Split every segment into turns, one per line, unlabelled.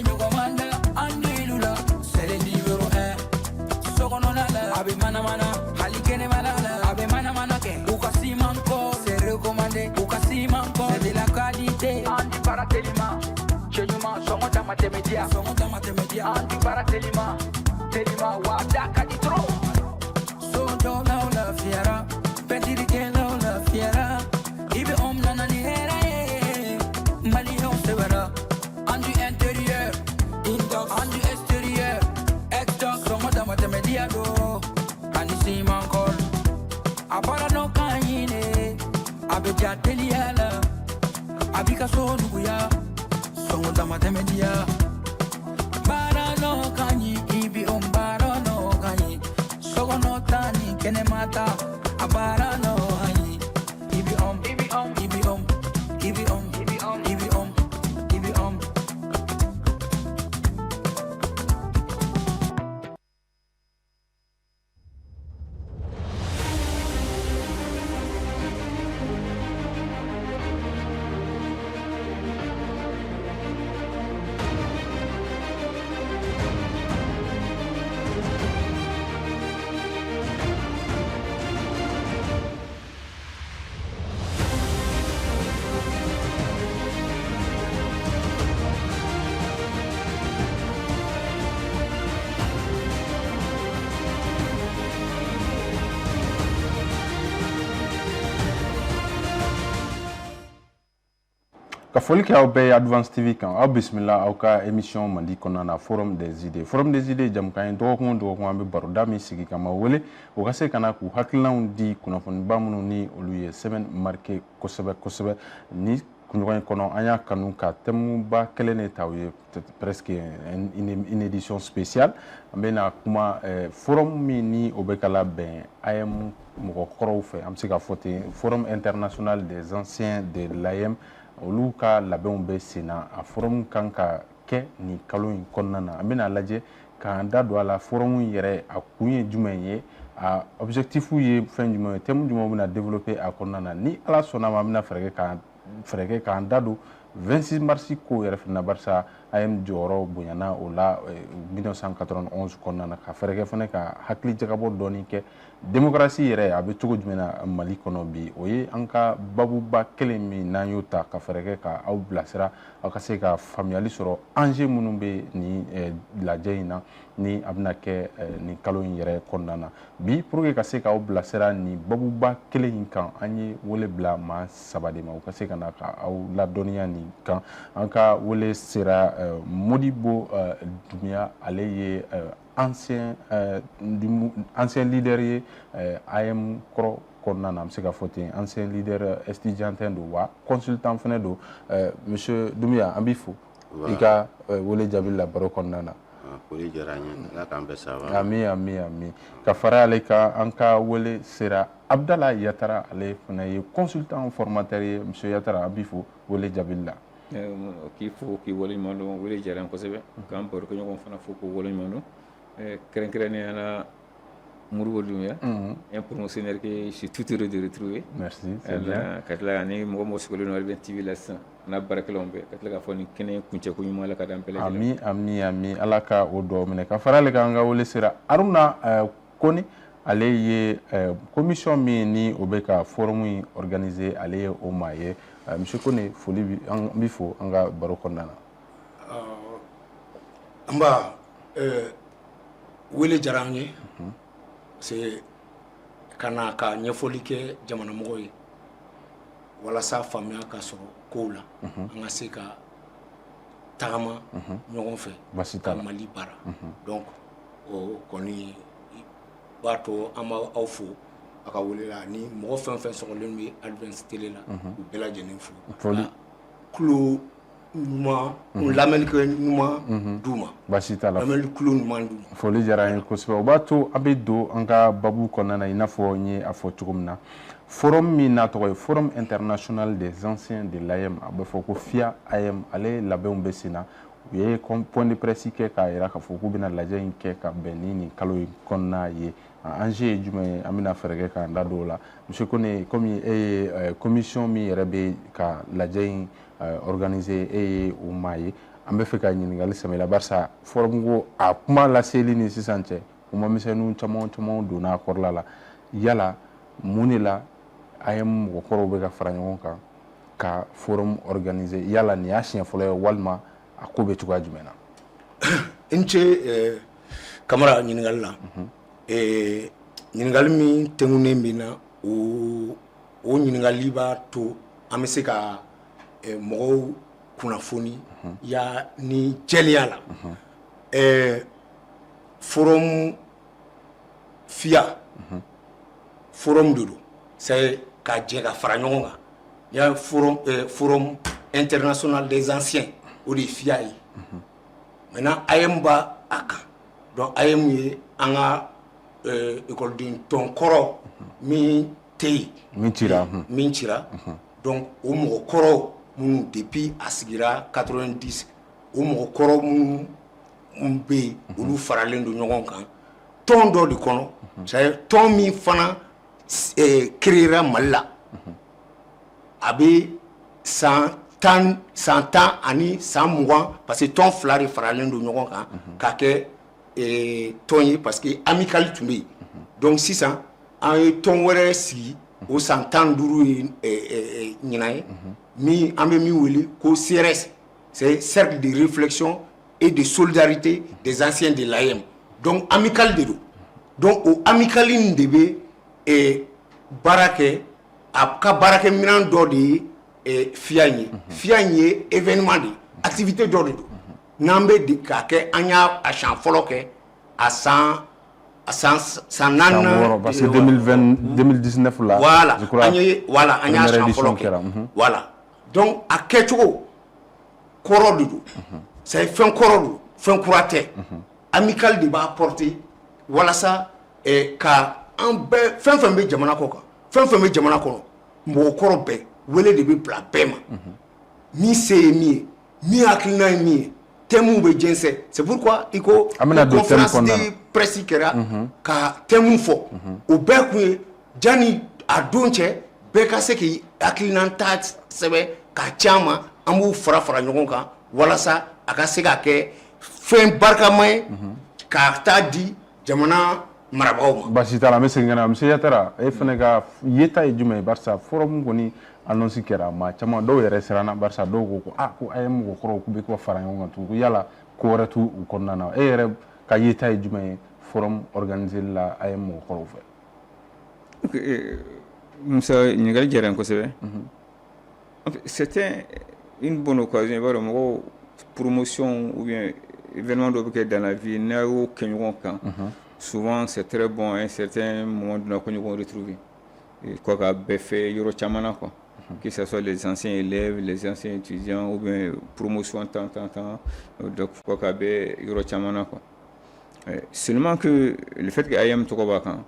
Ando comanda, andilula, c'est le numéro 1. Sokononala, abe mana mana, halikene malala, abe mana mana ke. Ukasi manko, c'est recommandé. Ukasi manko, c'est de la qualité. Andi paratelima, chenyuma, songo matematia, andi paratelima, telima wadaka ditro. So don't know la fiera, petiri ke la fiera. Ibe nana ni hera mali on severa. Andi intérieur, indox, andi extérieur, exdox, songo matematia do. Ani si manko, abara no kanyine, abe jateliala, abika so nuguya. Songo matematia. Bara no kanyi, ibi bara no kanyi. Sogo no tani, kene mata, abara no kanyi. Ibi ibi ibi ibi ibi ibi
Ka foli kɛ aw bɛɛ Advance TV kan aw bisimila aw ka émission Mandi kɔnɔna na Forum des idées. Forum des idées jamukan ye dɔgɔkun o dɔgɔkun an bɛ baroda min sigi ka ma wele o ka se ka na k'u hakilinaw di kunnafoniba minnu ni olu ye semaine marquée kosɛbɛ kosɛbɛ ni kunɲɔgɔn in kɔnɔ an y'a kanu ka thèmeba kelen de ta u ye presque une édition spéciale an bɛna kuma forum min ni o bɛ ka labɛn AM mɔgɔkɔrɔw fɛ an bɛ se ka fɔ ten Forum international des anciens de l'AM olu ka labɛnw bɛ sen na a forum kan ka kɛ nin kalo in kɔnɔna na an bɛna lajɛ k'an da don a la forum yɛrɛ a kun ye jumɛn ye a objectif ye fɛn jumɛn ye thème jumɛn bɛna développer a kɔnɔna na ni ala sɔnna ma an bɛna fɛɛrɛ kɛ k'an da don 26 mars ko yɛrɛ fana barisa AM jɔyɔrɔ bonyana o la 1991 kɔnɔna na ka fɛɛrɛ kɛ fana ka hakili jagabɔ dɔɔni kɛ démocratie yɛrɛ a bɛ cogo jumɛn na Mali kɔnɔ bi o ye an ka babuba kelen min n'an y'o ta ka fɛɛrɛ kɛ ka aw bilasira aw ka se ka faamuyali sɔrɔ enjeu minnu bɛ nin lajɛ in na ni a bɛna kɛ nin kalo in yɛrɛ kɔnɔna na bi pour que ka se k'aw bilasira nin babuba kelen in kan an ye wele bila maa 3 de ma u ka se ka na ka aw ladɔnniya nin kan an ka wele sera Modibo Doumbouya ale ye ancien leader ye AM kɔrɔ kɔnɔna na an bɛ se ka fɔ ten ancien leader estudiantin don wa consultant fana don monsieur Doumbouya an b'i fo i ka wele jaabi la baro kɔnɔna na.
Foli diyara an ye ala k'an bɛɛ sababa.
Ami ka fara ale kan an ka wele sera Abdala Yatara ale fana ye consultant formateur ye monsieur Yatara an b'i fo wele jaabi la.
K'i fo k'i waleɲuman dɔn wele diyara n kosɛbɛ k'an barokɛɲɔgɔn fana fo k'o waleɲuman dɔn kɛrɛnkɛrɛnnenya la Modibo Doumbouya un promotionnaire que je suis tout heureux de retrouver.
Merci, c'est bien.
Ka tila ani mɔgɔ mɔgɔ sigilen don Albin TV la sisan n'a baarakɛlaw bɛɛ ka tila k'a fɔ nin kɛnɛ kuncɛko ɲuman ala ka d'an bɛɛ lajɛlen. Ami
ala ka o dugawu minɛ ka fara ale kan an ka wele sera Aruna Koni ale ye commission min ni o bɛ ka forum in organiser ale ye o maa ye monsieur Kone foli an b'i fo an ka baro kɔnɔna na.
An b'a wele diyara an ye c'est ka na ka ɲɛfɔli kɛ jamanamɔgɔw ye walasa faamuya ka sɔrɔ kow la an ka se ka tagama ɲɔgɔn fɛ ka Mali baara donc o kɔni b'a to an b'aw fo a ka wele la ni mɔgɔ fɛn o fɛn sɔgɔlen bɛ Advance télé la u bɛɛ lajɛlen fo kulo ɲuman lamɛnnikɛ ɲuman d'u ma
baasi t'a la
lamɛnni kulo ɲuman d'u ma
foli diyara an ye kosɛbɛ o b'a to an bɛ don an ka babu kɔnɔna na i n'a fɔ n ye a fɔ cogo min na forum min n'a tɔgɔ ye Forum international des anciens de l'AM a bɛ fɔ ko FIA AM ale labɛnw bɛ sen na u ye point de presse kɛ k'a jira k'a fɔ k'u bɛna lajɛ in kɛ ka bɛn ni nin kalo in kɔnɔna ye enjeu ye jumɛn ye an bɛna fɛɛrɛ kɛ k'an da don o la monsieur Kone komi e ye commission min yɛrɛ bɛ ka lajɛ in organiser e ye o maa ye an bɛ fɛ ka ɲininkali sɛmɛ la barisa forum ko a kuma laseli ni sisan cɛ kuma misɛnninw caman donna a kɔrɔla la yala mun de la a ye mɔgɔ kɔrɔw bɛ ka fara ɲɔgɔn kan ka forum organiser yala nin y'a siɲɛ fɔlɔ ye walima a ko bɛ cogoya jumɛn na
n ce kamara ɲininkali la ɲininkali min tɛŋunen bɛ na o ɲininkali b'a to an bɛ se ka mɔgɔw kunnafoni ya ni jɛlenya la forum FIA forum de don c'est ka jɛ ka fara ɲɔgɔn kan ya forum international des anciens o de FIA ye maintenant AM ba a kan donc AM ye an ka école tɔn kɔrɔ min tɛ yen min cira donc o mɔgɔ kɔrɔ minnu depuis a sigira 90 o mɔgɔ kɔrɔ minnu bɛ yen olu faralen don ɲɔgɔn kan tɔn dɔ de kɔnɔ c'est tɔn min fana créera Mali la a bɛ san tan ani san 20 parce que tɔn fila de faralen don ɲɔgɔn kan ka kɛ tɔn ye parce que amical tun bɛ yen donc sisan an ye tɔn wɛrɛ sigi o san 15 ye ɲinan ye min an bɛ min wele ko CRS c'est cercle de réflexion et de solidarité des anciens de l'AM donc amical de don donc o amical in de bɛ baara kɛ a ka baarakɛ minɛn dɔ de ye FIA ye FIA ye événement de activité dɔ de don n'an bɛ de k'a kɛ an y'a siɲɛ fɔlɔ kɛ a san 4
parce que 2019 la
voilà an y'a siɲɛ fɔlɔ kɛ voilà donc a kɛcogo kɔrɔ de don c'est fɛn kɔrɔ don fɛn kura tɛ amical de b'a porter walasa ka an bɛɛ fɛn fɛn bɛ jamana kɔ kan fɛn fɛn bɛ jamana kɔnɔ mɔgɔ kɔrɔ bɛɛ wele de bɛ bila bɛɛ ma min se ye min ye min hakilina ye min ye thème bɛ jɛnsɛn c'est pourquoi i ko conférence de presse kɛra ka thème fɔ o bɛɛ kun ye janni a don cɛ bɛɛ ka se k'i hakilina ta sɛbɛn ka caman an b'u fara ɲɔgɔn kan walasa a ka se ka kɛ fɛn barikama ye k'a taa di jamana marabagaw ma.
Basi t'a la an bɛ segin ka na monsieur Yatara e fana ka yeta ye jumɛn ye barisa forum kɔni annonce kɛra maa caman dɔw yɛrɛ siranna barisa dɔw ko ko a ye mɔgɔ kɔrɔw k'u bɛ ka fara ɲɔgɔn kan tugun ko yala ko wɛrɛ t'u u kɔnɔna na e yɛrɛ ka yeta ye jumɛn ye forum organisé la a ye mɔgɔ kɔrɔw fɛ.
Musa ɲininkali diyara n kosɛbɛ. C'était une bonne occasion i b'a dɔn mɔgɔw promotion ou bien événement dɔ bɛ kɛ dans la vie n'a y'o kɛ ɲɔgɔn kan. Souvent c'est très bon à un certain moment donné qu'on ɲɔgɔn retrouver quoi qu'a bɛɛ fɛ yɔrɔ caman na quoi que ce soit les anciens élèves les anciens étudiants ou bien promotion tant donc quoi qu'a bɛɛ yɔrɔ caman na quoi seulement que le fait que AM tɔgɔ b'a kan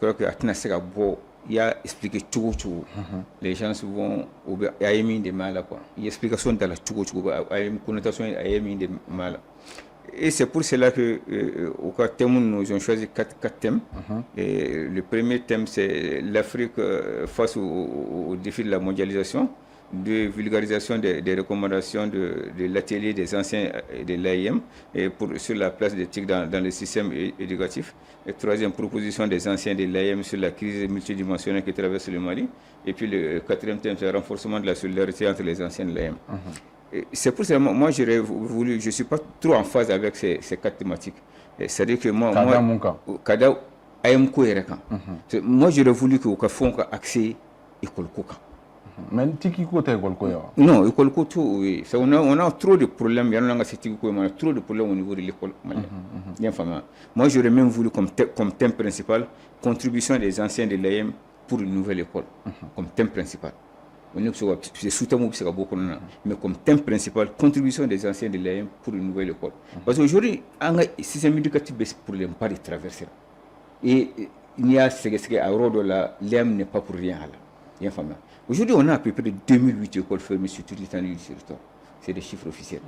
je crois que a tɛna se ka bɔ i y'a expliquer cogo les gens vont o bɛ a ye min de m'a la quoi i ye explication da la cogo a ye connotation a ye min de m'a la. Et c'est pour cela que au cas thème nous avons choisi quatre thèmes. Et le premier thème c'est l'Afrique face au défi de la mondialisation, de vulgarisation des recommandations de l'atelier des anciens de l'AIM et sur la place d'éthique dans le système éducatif. Et troisième proposition des anciens de l'AIM sur la crise multidimensionnelle qui traverse le Mali. Et puis le quatrième thème c'est le renforcement de la solidarité entre les anciens de l'AIM. C'est pour ça que moi j'aurais voulu, je ne suis pas trop en phase avec ces quatre thématiques. C'est-à-dire que moi j'aurais voulu que vous ayez accès à l'école.
Mais tiki ko t'es école
non, école tout, oui. On a trop de problèmes, il y a trop de problèmes au niveau de l'école. Moi j'aurais même voulu comme thème principal, contribution des anciens de l'AM pour une nouvelle école, comme thème principal. C'est sous-thème mais comme thème principal, contribution des anciens de l'AM pour une nouvelle école. Parce qu'aujourd'hui, le système éducatif est pour les pas de traverser. Et il y a ce que l'AM n'est pas pour rien. Aujourd'hui, on a à peu près 2008 écoles fermées sur toute l'étendue du territoire. C'est des chiffres officiels.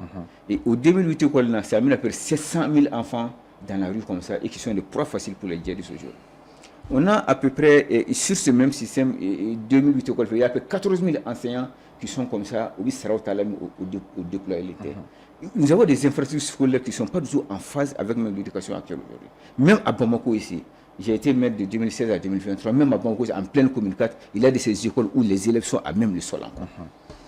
Et au 2008 écoles, ça a mis à peu près 700 000 enfants dans la rue comme ça et qui sont des proies faciles pour les djihadistes aujourd'hui. On a à peu près, sur ce même système, 2008 écoles, il y a à peu près 14 000 enseignants qui sont comme ça, au déployé l'été. nous avons des infrastructures scolaires qui ne sont pas du tout en phase avec même l'éducation actuelle aujourd'hui. Même à Bamako ici, j'ai été maître de 2016 à 2023, même à Bamako, en pleine commune 4, il y a de ces écoles où les élèves sont à même le sol encore.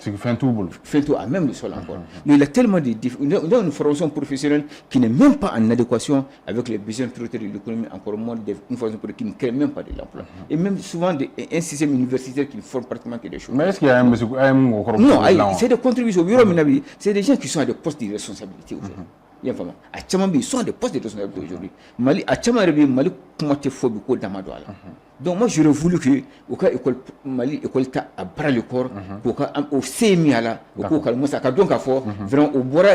C'est qui fait un tout boulot.
Fait tout à même le sol encore. Mais il y a tellement de on a une formation professionnelle qui n'est même pas en adéquation avec les besoins prioritaires de l'économie, encore moins une formation qui ne crée même pas de l'emploi. Et même souvent un système universitaire qui ne forme pratiquement que des choses.
Mais est-ce qu'il y a un monsieur
non, c'est des contributions. C'est des gens qui sont à des postes de responsabilité aujourd'hui. Il y a vraiment. À Tchamabi, ils sont à des postes de responsabilité aujourd'hui. Mali, à Tchamabi, Mali, comment tu fais beaucoup d'Amadouala. Donc moi, j'aurais voulu que au cas école Mali école ta à bras le corps, au CMI là, au cas calme ça, donc à fort, vraiment au bora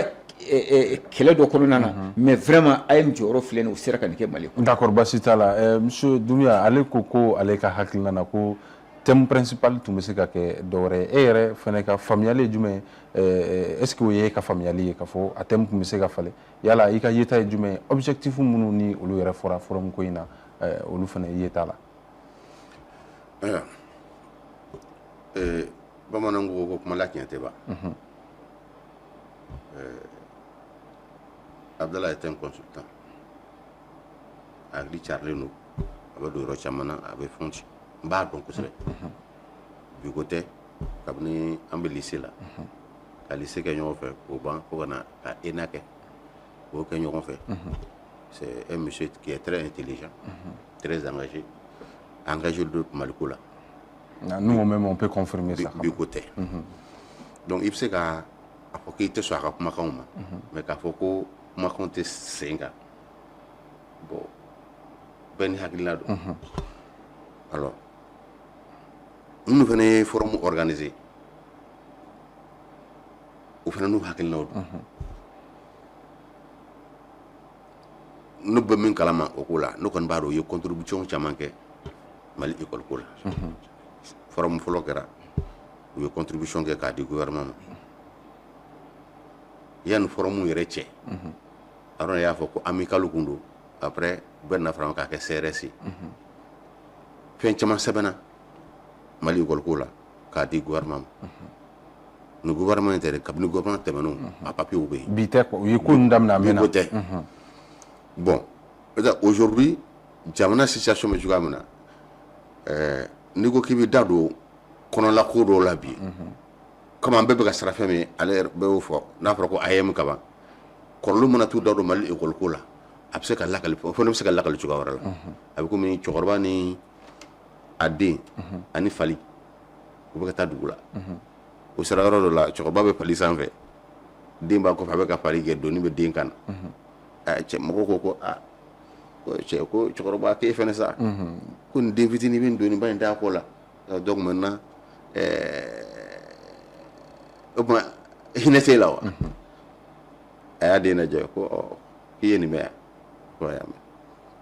kele do kolonana, mais vraiment aim joro flen au sera kanike Mali.
D'accord, Basita là, monsieur Doumbia, allez koko, allez ka hakilna na ko. Thème principal tout monsieur kake dore ere fene ka familiale jume est-ce que vous avez ka familiale ka fo a thème monsieur ka fale yala ika yeta jume objectif munu ni olu yere fora forum ko ina olu fene yeta la
bamanango ko kuma la kinyate ba Abdallah est un consultant agri charleno abado ro chamana abe fonti ba donc c'est du côté kabni ambe lycée là à lycée que nous fait au banc pour na à enake au que nous fait c'est un monsieur qui est très intelligent très engagé de Maliko là
nous même on peut confirmer ça
du côté donc il sait qu'à pour qu'il te soit comme mais qu'à faut que moi compter 5 ans bon ben hakilado alors nous venons forum organisé au final nous hakilado nous bemin kalama okola nous kon baro yo contribution chamanke Mali école kola forum folokera yo contribution ke ka du gouvernement yan forum yereche alors ya foko amicalu kundo après ben afran ka ke CRS fen chama sebena Mali école kola ka di gouvernement no gouvernement intere kabni gouvernement temano a papier oubé
bité ko yikun damna mena
bon aujourd'hui jamana situation me juga mena ni ko kibi dado kono la ko do la bi comment bebe ga sarafe me aller be o fo na fro ko ayem kaba ko lu mona tu dado Mali école kola abse ka lakal fo no se ka lakal juga wala abi ko mi chorba ni ade ani fali ko be ka ta dugula o sera ro la chorba be fali sanfe dimba ko fa be ka fali ge do ni be din kan che mo ko che ko chorba ke fene sa ko din fitini bin do ni ban da ko la donc maintenant ma hinete lawa aya dina je ko yeni me ko ya me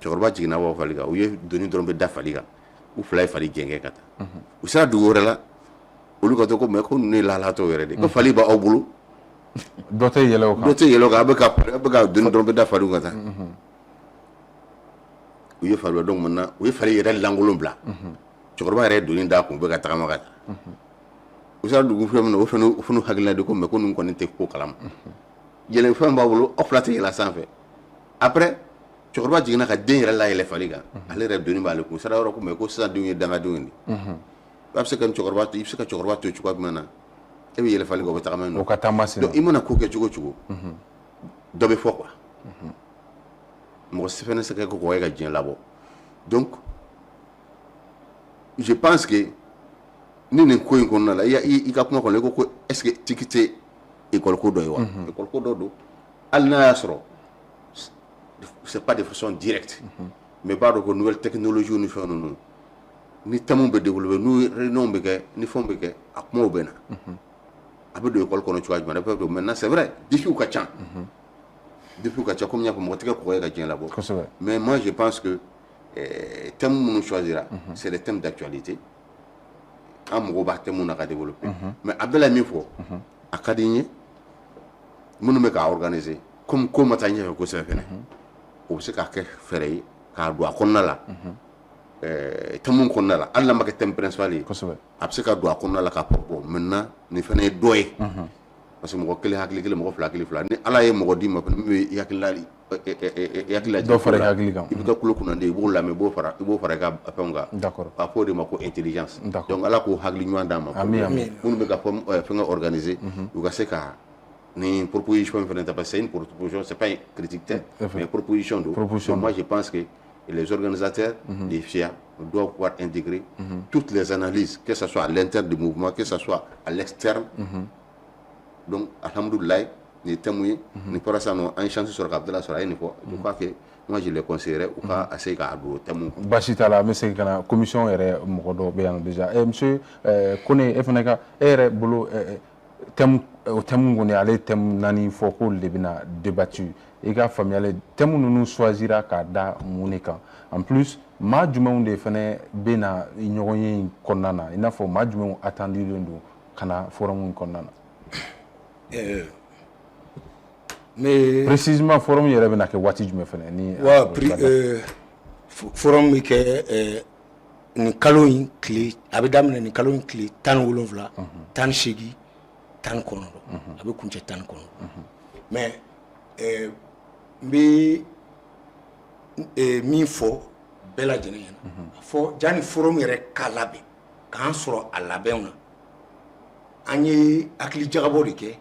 chorba jigina wo faliga o ye do ni drombe da faliga u fly fali genge kata u sa du worela olu ko to ko me ko ni la la to yere de ko fali ba obulu
dote yelo
ka be ka do ni drombe da fali kata u ye fali donc maintenant u ye fali yere langolon bla chorba yere do ni da ko be ka tagama kata u sa du fu me o funu hagla de ko me ko nun ko ni te ko kalam yele fa mbawulu o flate yela sanfe après chorba jigina ka den yere la yele faliga ale re do ni ba le ko sara ro ko me ko sa du ni danga du ni parce que chorba to ipse ka chorba to chukwa mana e bi yele faliga o tagama no
o katamasi
donc imona ko ke chugo do be fo quoi mo se fene se ko ga jin labo donc je pense que ni ko en konna la i ka kuma ko le ko est-ce que tikite école ko do yo école ko do alna yasro c'est pas de façon directe mais par de nouvelles technologies nous faisons nous ni tamu be développer nous renom be ke ni fond be ke akmo bena abe do école ko no chuaj ma maintenant c'est vrai depuis ka comme nya ko mo tike ko ga jin labo mais moi je pense que thème nous choisira c'est les thèmes d'actualité amogo ba thème na ka développer mais abdala mi fo akadinye munu me ka organiser comme matanya ko se fene o se ka ke fere ka do akonna la tamun konna la alla ma ke thème principal ko se ka do akonna la ka po maintenant ni fene doy parce que mɔgɔ kelen hakili kelen mɔgɔ fila hakili fila ni ala ye mɔgɔ d'i ma fana min bɛ hakili
dɔ fara i hakili kan
i bɛ kɛ kulo kunnanden i b'o lamɛn i b'o fara i ka fɛnw kan
d'accord
a fɔ o de ma ko intelligence donc ala k'o hakili ɲuman d'an ma minnu bɛ ka fɛngɛ organiser u ka se ka ni proposition fana ta parce que c'est une proposition c'est pas une critique mais proposition donc moi je pense que les organisateurs les FIA doivent pouvoir intégrer toutes les analyses que ce soit à l'interne du mouvement que ce soit à l'externe donc alhamdoulilah ni témoins ni pour ça non en chance sur Abdallah sur une fois je crois que moi je les conseillerais ou pas assez ka do témoin
bashita la monsieur kana commission yɛrɛ mɔgɔ dɔ bɛ yan déjà monsieur Kone e fana ka e yɛrɛ bolo thème kɔni ale thème naani fɔ k'olu de bɛna débattu i ka faamuyali thème ninnu choisira k'a da mun de kan en plus maa jumɛnw de fana bɛ na ɲɔgɔn ye in kɔnɔna na i n'a fɔ maa jumɛnw attendulen don ka na forum in kɔnɔna na
mais
précisément forum yɛrɛ bɛna kɛ waati jumɛn fana ni
forum bɛ kɛ nin kalo in tile a bɛ daminɛ nin kalo in tile 17 18 19 a bɛ kuncɛ 19 mais n bɛ min fɔ bɛɛ lajɛlen ɲɛna a fɔ jani forum yɛrɛ ka labɛn k'an sɔrɔ a labɛnw na an ye hakili jagabɔ de kɛ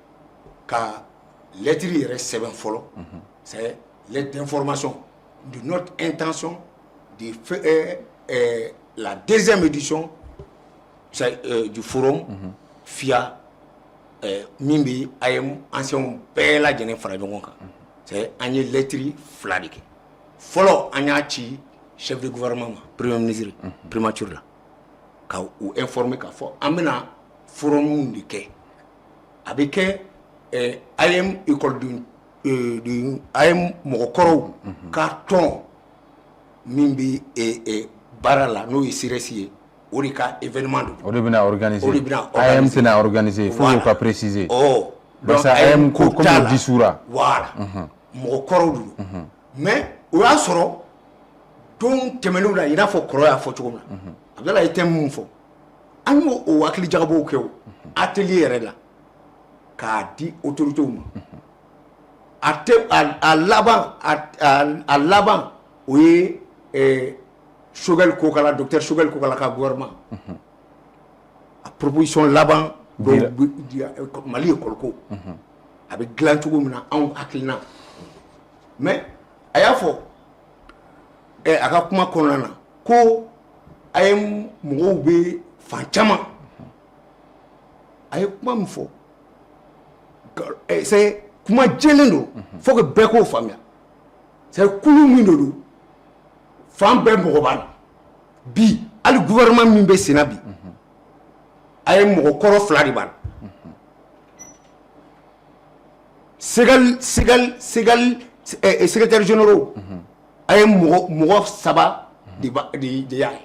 ka lettre yɛrɛ sɛbɛn fɔlɔ c'est lettre d'information de notre intention de faire la deuxième édition du forum FIA min bɛ AEM anciens bɛɛ lajɛlen fara ɲɔgɔn kan c'est an ye lettre fila de kɛ fɔlɔ an y'a ci chef de gouvernement ma premier ministre primature la ka u informer k'a fɔ an bɛna forum de kɛ a bɛ kɛ AEM école du AEM mɔgɔkɔrɔw ka tɔn min bɛ baara la n'o ye CRS ye o de ka événement don
o de bɛna organiser AEM tɛna organiser il faut ka préciser
donc
AEM ko comme o disura
voilà mɔgɔkɔrɔw don mais o y'a sɔrɔ don tɛmɛnenw na i n'a fɔ kɔrɔ y'a fɔ cogo min na Abdallah ye thème mun fɔ an y'o o hakili jagabɔw kɛ o atelier yɛrɛ la k'a di autorités ma a laban o ye Choguel Kokala docteur Choguel Kokala ka gouvernement a proposition laban Mali école ko a bɛ dilan cogo min na anw hakilina mais a y'a fɔ a ka kuma kɔnɔna na ko a ye mɔgɔw bɛ fan caman a ye kuma min fɔ c'est kuma jɛlen don faut que bɛɛ k'o faamuya c'est kulu min de don fan bɛɛ mɔgɔ b'a la bi hali gouvernement min bɛ senna bi a ye mɔgɔkɔrɔ fila de b'a la secrétaire généraux a ye mɔgɔ saba de y'a ye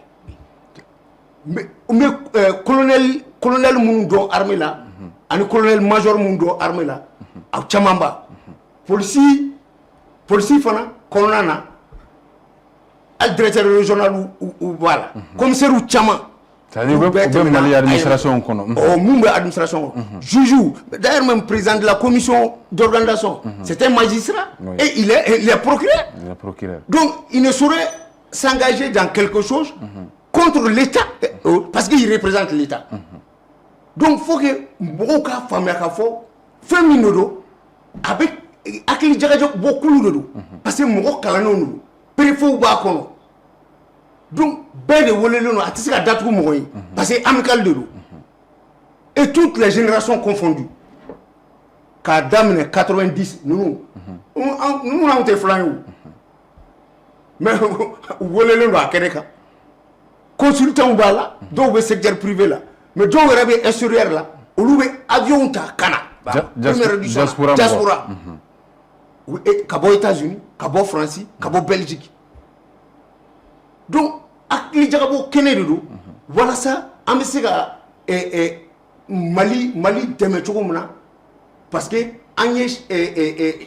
mais colonel minnu dɔn armée la ani colonel major minnu dɔn armée la aw caman ba polisi fana kɔnɔna na hali directeur régional u b'a la commissaire u caman
c'est-à-dire u bɛ Mali administration kɔnɔ
mun bɛ administration kɔnɔ juge d'ailleurs même président de la commission d'organisation c'est un magistrat et il est procureur donc il ne saurait s'engager dans quelque chose contre l'État parce qu'il représente l'État donc faut que mɔgɔw ka faamuya k'a fɔ fɛn min de don a bɛ hakili jagajɛ bɔ kulu de don parce que mɔgɔ kalannenw de don préfet b'a kɔnɔ donc bɛɛ de welelen don a tɛ se ka datugu mɔgɔ ye parce que amical de don et toutes les générations confondues k'a daminɛ 90 ninnu anw tɛ filan ye o mais u welelen don a kɛnɛ kan consultants b'a la dɔw bɛ secteur privé la mais dɔw yɛrɛ bɛ extérieur la olu bɛ avion ta ka na diaspora ka bɔ États-Unis ka bɔ France ka bɔ Belgique donc hakili jagabɔ kɛnɛ de don walasa an bɛ se ka Mali dɛmɛ cogo min na parce que an ye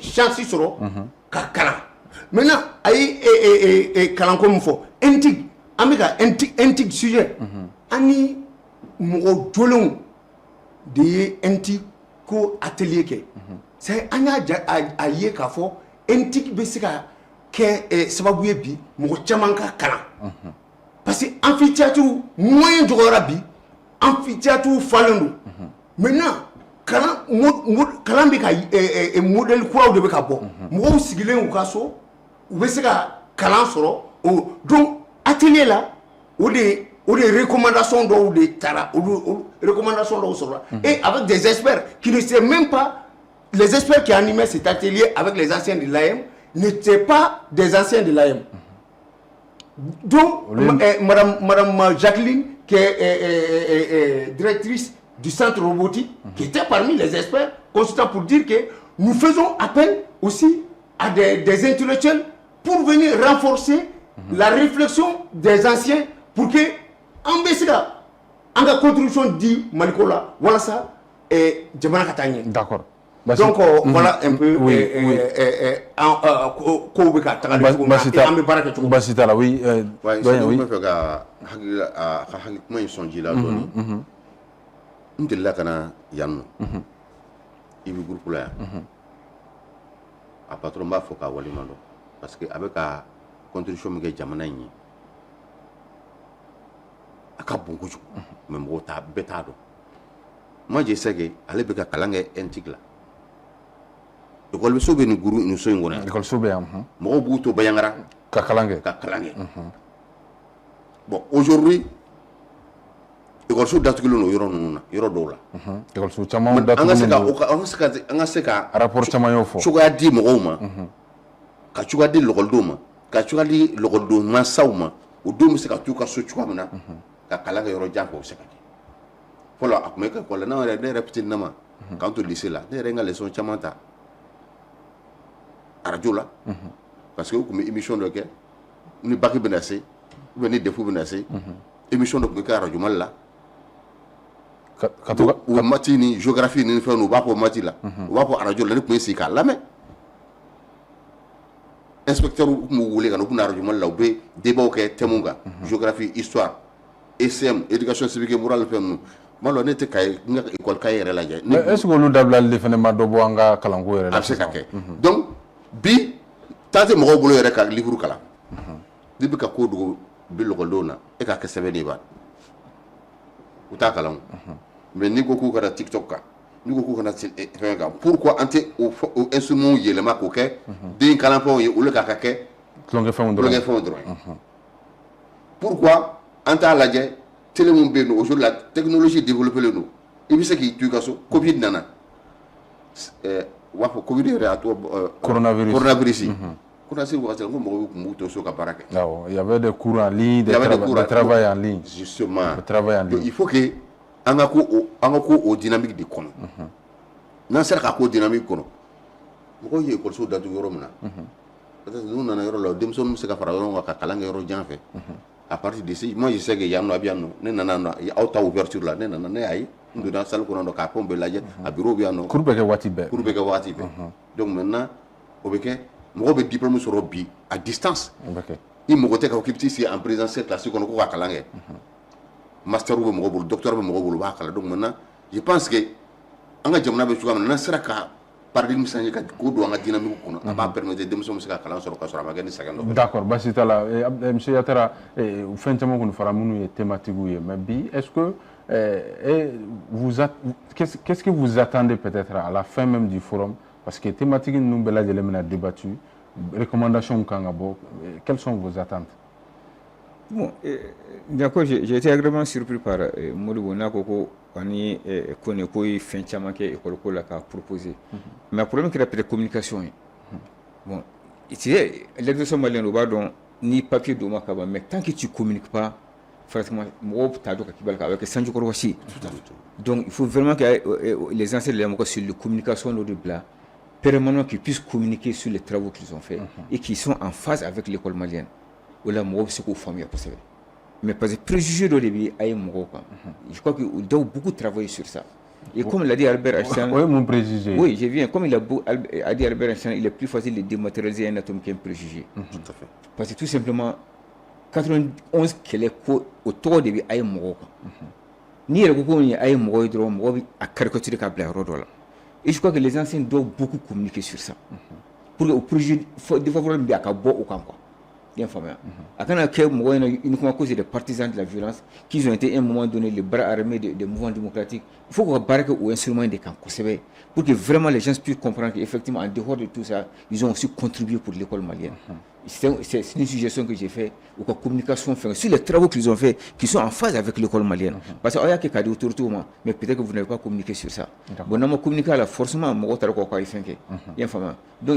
chance sɔrɔ ka kalan maintenant a ye kalanko min fɔ NTIC an bɛ ka NTIC sujet an ni mɔgɔ jolenw de ye NTIC ko atelier kɛ c'est an y'a a ye k'a fɔ NTIC bɛ se ka kɛ sababu ye bi mɔgɔ caman ka kalan parce que amphithéâtre moyen jɔyɔrɔ bi amphithéâtre falen don maintenant kalan bɛ ka modèle kuraw de bɛ ka bɔ mɔgɔw sigilen u ka so u bɛ se ka kalan sɔrɔ donc atelier la o de recommandation dɔw de taara recommandation dɔw sɔrɔla et avec des experts qui ne sait même pas les experts qui animaient cet atelier avec les anciens de l'AM n'étaient pas des anciens de l'AM. Donc madame Jacqueline qui est directrice du centre robotique qui était parmi les experts consultants pour dire que nous faisons appel aussi à des intellectuels pour venir renforcer la réflexion des anciens pour que en Bessiga, en la contribution dit Malikola, voilà ça, et Djamana Katanye.
D'accord.
Donc voilà un peu Koubeka,
Basitala, oui.
Oui, moi ils sont dit là, on dit là kana Yann, il veut groupe là, à patron bas faut qu'à Walimano, parce que avec la contribution de Djamana aka bongo ju mais mo ta beta do moi je sais que ale be ka kalange NTIC la école be sobe ni guru ni so ngona
école sobe
mo bu to bayangara
ka kalange
bon aujourd'hui école so datulo no yoro do la
école so chama datulo
anga se ka
rapport chama yo fo
chuga di mo ma ka chuga di lokol do ma ka chuga di lokol do ma sawma o do mi se ka tu ka so chuga mana ka kalanga yoro janko sekati folo akme ka kola na ne répéter nama quand au lycée là ne renga leçon chamanta radio là parce que comme émission de ke ni baki benasé ou ni defu benasé émission de ka radio mal là ou matini géographie ni fait no ba ko mati là ba ko radio là ni ko si ka la mais inspecteur mo wole kan ko na radio mal là be débat ke temunga géographie histoire ECM, éducation civique et morale, malo ne te kay nga école kay yere la jay
est-ce que lu dabla le fene ma do bo nga kalango yere la
donc bi tante mo bolo yere ka livre kala dibi ka ko do bi lo dona e ka kesebe ni ba uta kalam mais ni ko ku kara TikTok ka ni ko ku kana renga pourquoi ante au instrument yele ma ko ke din kalam fo o le ka ka ke
longue fond droit
pourquoi anta lajé télémon beno aujourd'hui la technologie développée le nous et puis ce qui tu ka so covid nana wa covid era to coronavirus kuna si wa ko mo muto so ka baraka
il y avait des cours en ligne des travail en ligne
justement
le travail en ligne
il faut que angako au dynamique de kono nan ser ka ko dynamique kono ko ye ko so datu yoro mna peut-être nous nana yoro lo dem so mu se ka fara yoro ka kalanga yoro janfe à partir d'ici moi je sais que yamno abiano ne nana ya auto ouverture là ne nana ne ay ndu dans salle kono do ka pombe laje a bureau biano
courbe ke wati be
donc maintenant obeke mo be diplôme sur bi à distance il mo gote ka okipti ici en présentiel classique kono ko ka kalanga master ou mo bol docteur mo bol ba kala donc maintenant je pense que anga jamna be chugam na sraka paradigme changé ka ko do anga dynamique kono ba permettre dem so musika kala soro ka soro ma gani sagando
d'accord basitala monsieur Yatara fentamo ko fara munu thématique mais bi est-ce que qu'est-ce que vous attendez peut-être à la fin même du forum parce que thématique nous bela de l'emena débattu recommandations kangabo quelles sont vos attentes?
Bon, d'accord, j'ai été agréablement surpris par Modou Nakoko ani kone ko fin chama ke école ko la ka proposer mais le problème c'est la communication bon c'est l'éducation malienne au bas donc ni papier do makaba mais tant que tu communiques pas franchement mo ta do ka kibal ka avec sanju ko aussi donc il faut vraiment que les enseignants sur la communication de bla permanent qui puissent communiquer sur les travaux qu'ils ont fait et qui sont en phase avec l'école malienne ou la mo c'est ko famille possible mais parce que préjugé de début à je crois qu'il doit beaucoup travailler sur ça et comme l'a dit Albert Einstein
oui mon préjugé
oui je viens comme il a dit Albert Einstein il est plus facile de dématérialiser un atome qu'un préjugé
tout à fait
parce que tout simplement 91 qu'elle est autour de lui à ni le gouvernement ni à droit a caricaturé qu'à Blair Rodola Et je crois que les anciens doivent beaucoup communiquer sur ça. Pour que au projet, des fois, il y a un bon au camp. À uniquement à cause des partisans de la violence, qu'ils ont été à un moment donné les bras armés des mouvements démocratiques. Il faut qu'on barque ou instrument des camps, pour que vraiment les gens puissent comprendre qu'effectivement, en dehors de tout ça, ils ont aussi contribué pour l'école malienne. C'est une suggestion que j'ai faite, ou la communication, sur les travaux qu'ils ont fait, qui sont en phase avec l'école malienne. Parce qu'il y a des cas autour, mais peut-être que vous n'avez pas communiqué sur ça. Bon, on a communiqué à la forcément, donc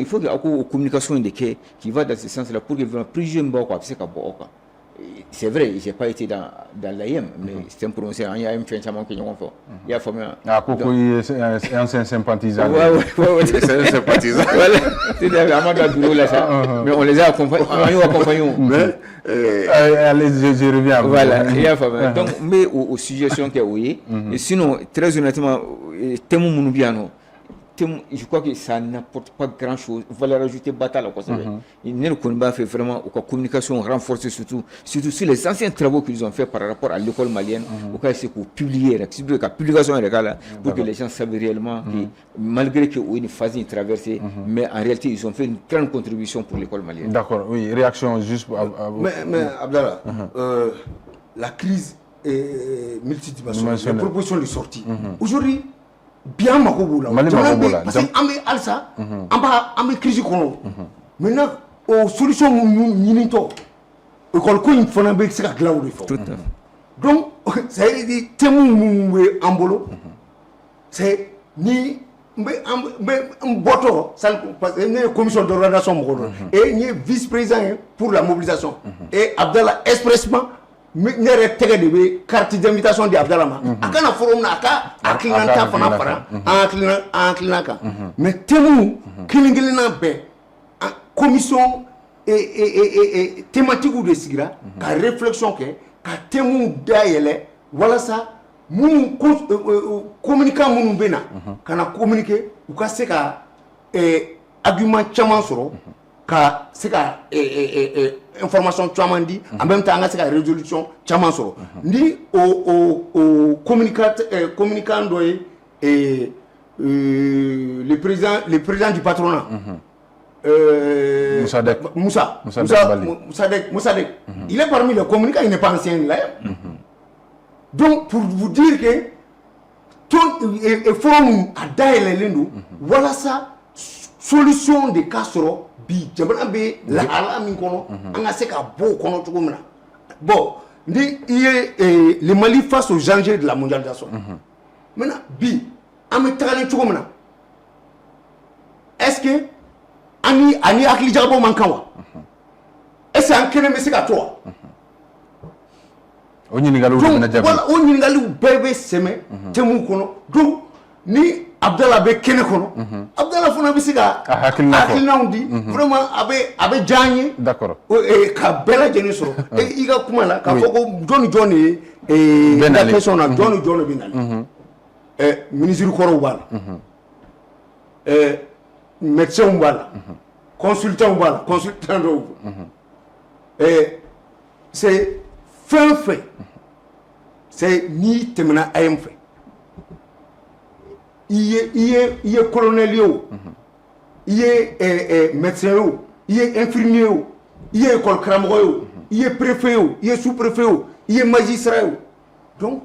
il faut qu'il y ait une communication qui va dans ce sens-là pour que les plus jeunes c'est vrai, je n'ai pas été dans l'AIM, mais c'est un prononcé en IAM, il y a fameux.
Ah, Koko est un sympathisant.
Oui, c'est un sympathisant.
C'est un bureau là, ça. Mais on les a accompagnés.
Allez, je reviens à vous.
Voilà, il y a fameux. Donc, mais aux suggestions qu'il y a, oui. Et sinon, très honnêtement, Temo Mounoubiano, je crois que ça n'apporte pas grand-chose. Valeur ajoutée, bataille, il ne pas fait vraiment la communication renforcée, surtout sur les anciens travaux qu'ils ont fait par rapport à l'école malienne, au cas c'est pour publier, la publication est là, pour que les gens savent réellement que malgré qu'il y a une phase traversée, mais en réalité, ils ont fait une grande contribution pour l'école malienne.
D'accord, oui, réaction juste
Mais Abdallah, la crise est multidimensionnelle, les propositions de sortie. Aujourd'hui, bien Makoboula. Parce qu'on est Alsa, on est crise. Maintenant, aux solutions, nous sommes école il faut un peu de cloud. Donc, c'est des témoins en bolo. C'est ni un boto, une commission d'organisation et ni vice-président pour la mobilisation. Et Abdallah expressement. Mais il y a des cartes d'invitation de Abdallah. Il y a un forum qui a mais témoin qui est commission thématique de Sigra, qui réflexion, qui témoin d'ailleurs, voilà ça, communiquant mon bena, qui a communiqué, ou qui a c'est argument chaman soro, ka se ka information chaman di en même temps se ka résolution chaman soro ndi au communicant doy le président du patronat Moussadek il est parmi les communicants, il n'est pas ancien là. Donc pour vous dire que tout forum a daele voilà ça solution de casserole bi jamana be la ala min kono anga se ka bo kono to gomna bon ndi le Mali face aux enjeux de la mondialisation maintenant bi am tagale to gomna est-ce que ani akli jabo mankawa est-ce que kene me se ka to
onyini galu na jabi
voilà onyini galu bebe seme temu kono donc ni Abdallah be kene kono Abdallah fona bisiga hakilna undi vraiment abe janye
d'accord
et ka bela jeni so et iga kuma la ka foko Johnny la personne Johnny binali ministre koro wala médecin wala consultant do c'est fait c'est ni temena ayem fait il est colonel, il est médecin, il est infirmier, il est école cramero, il est préfet, il est sous-préfet, il est magistrat. Donc,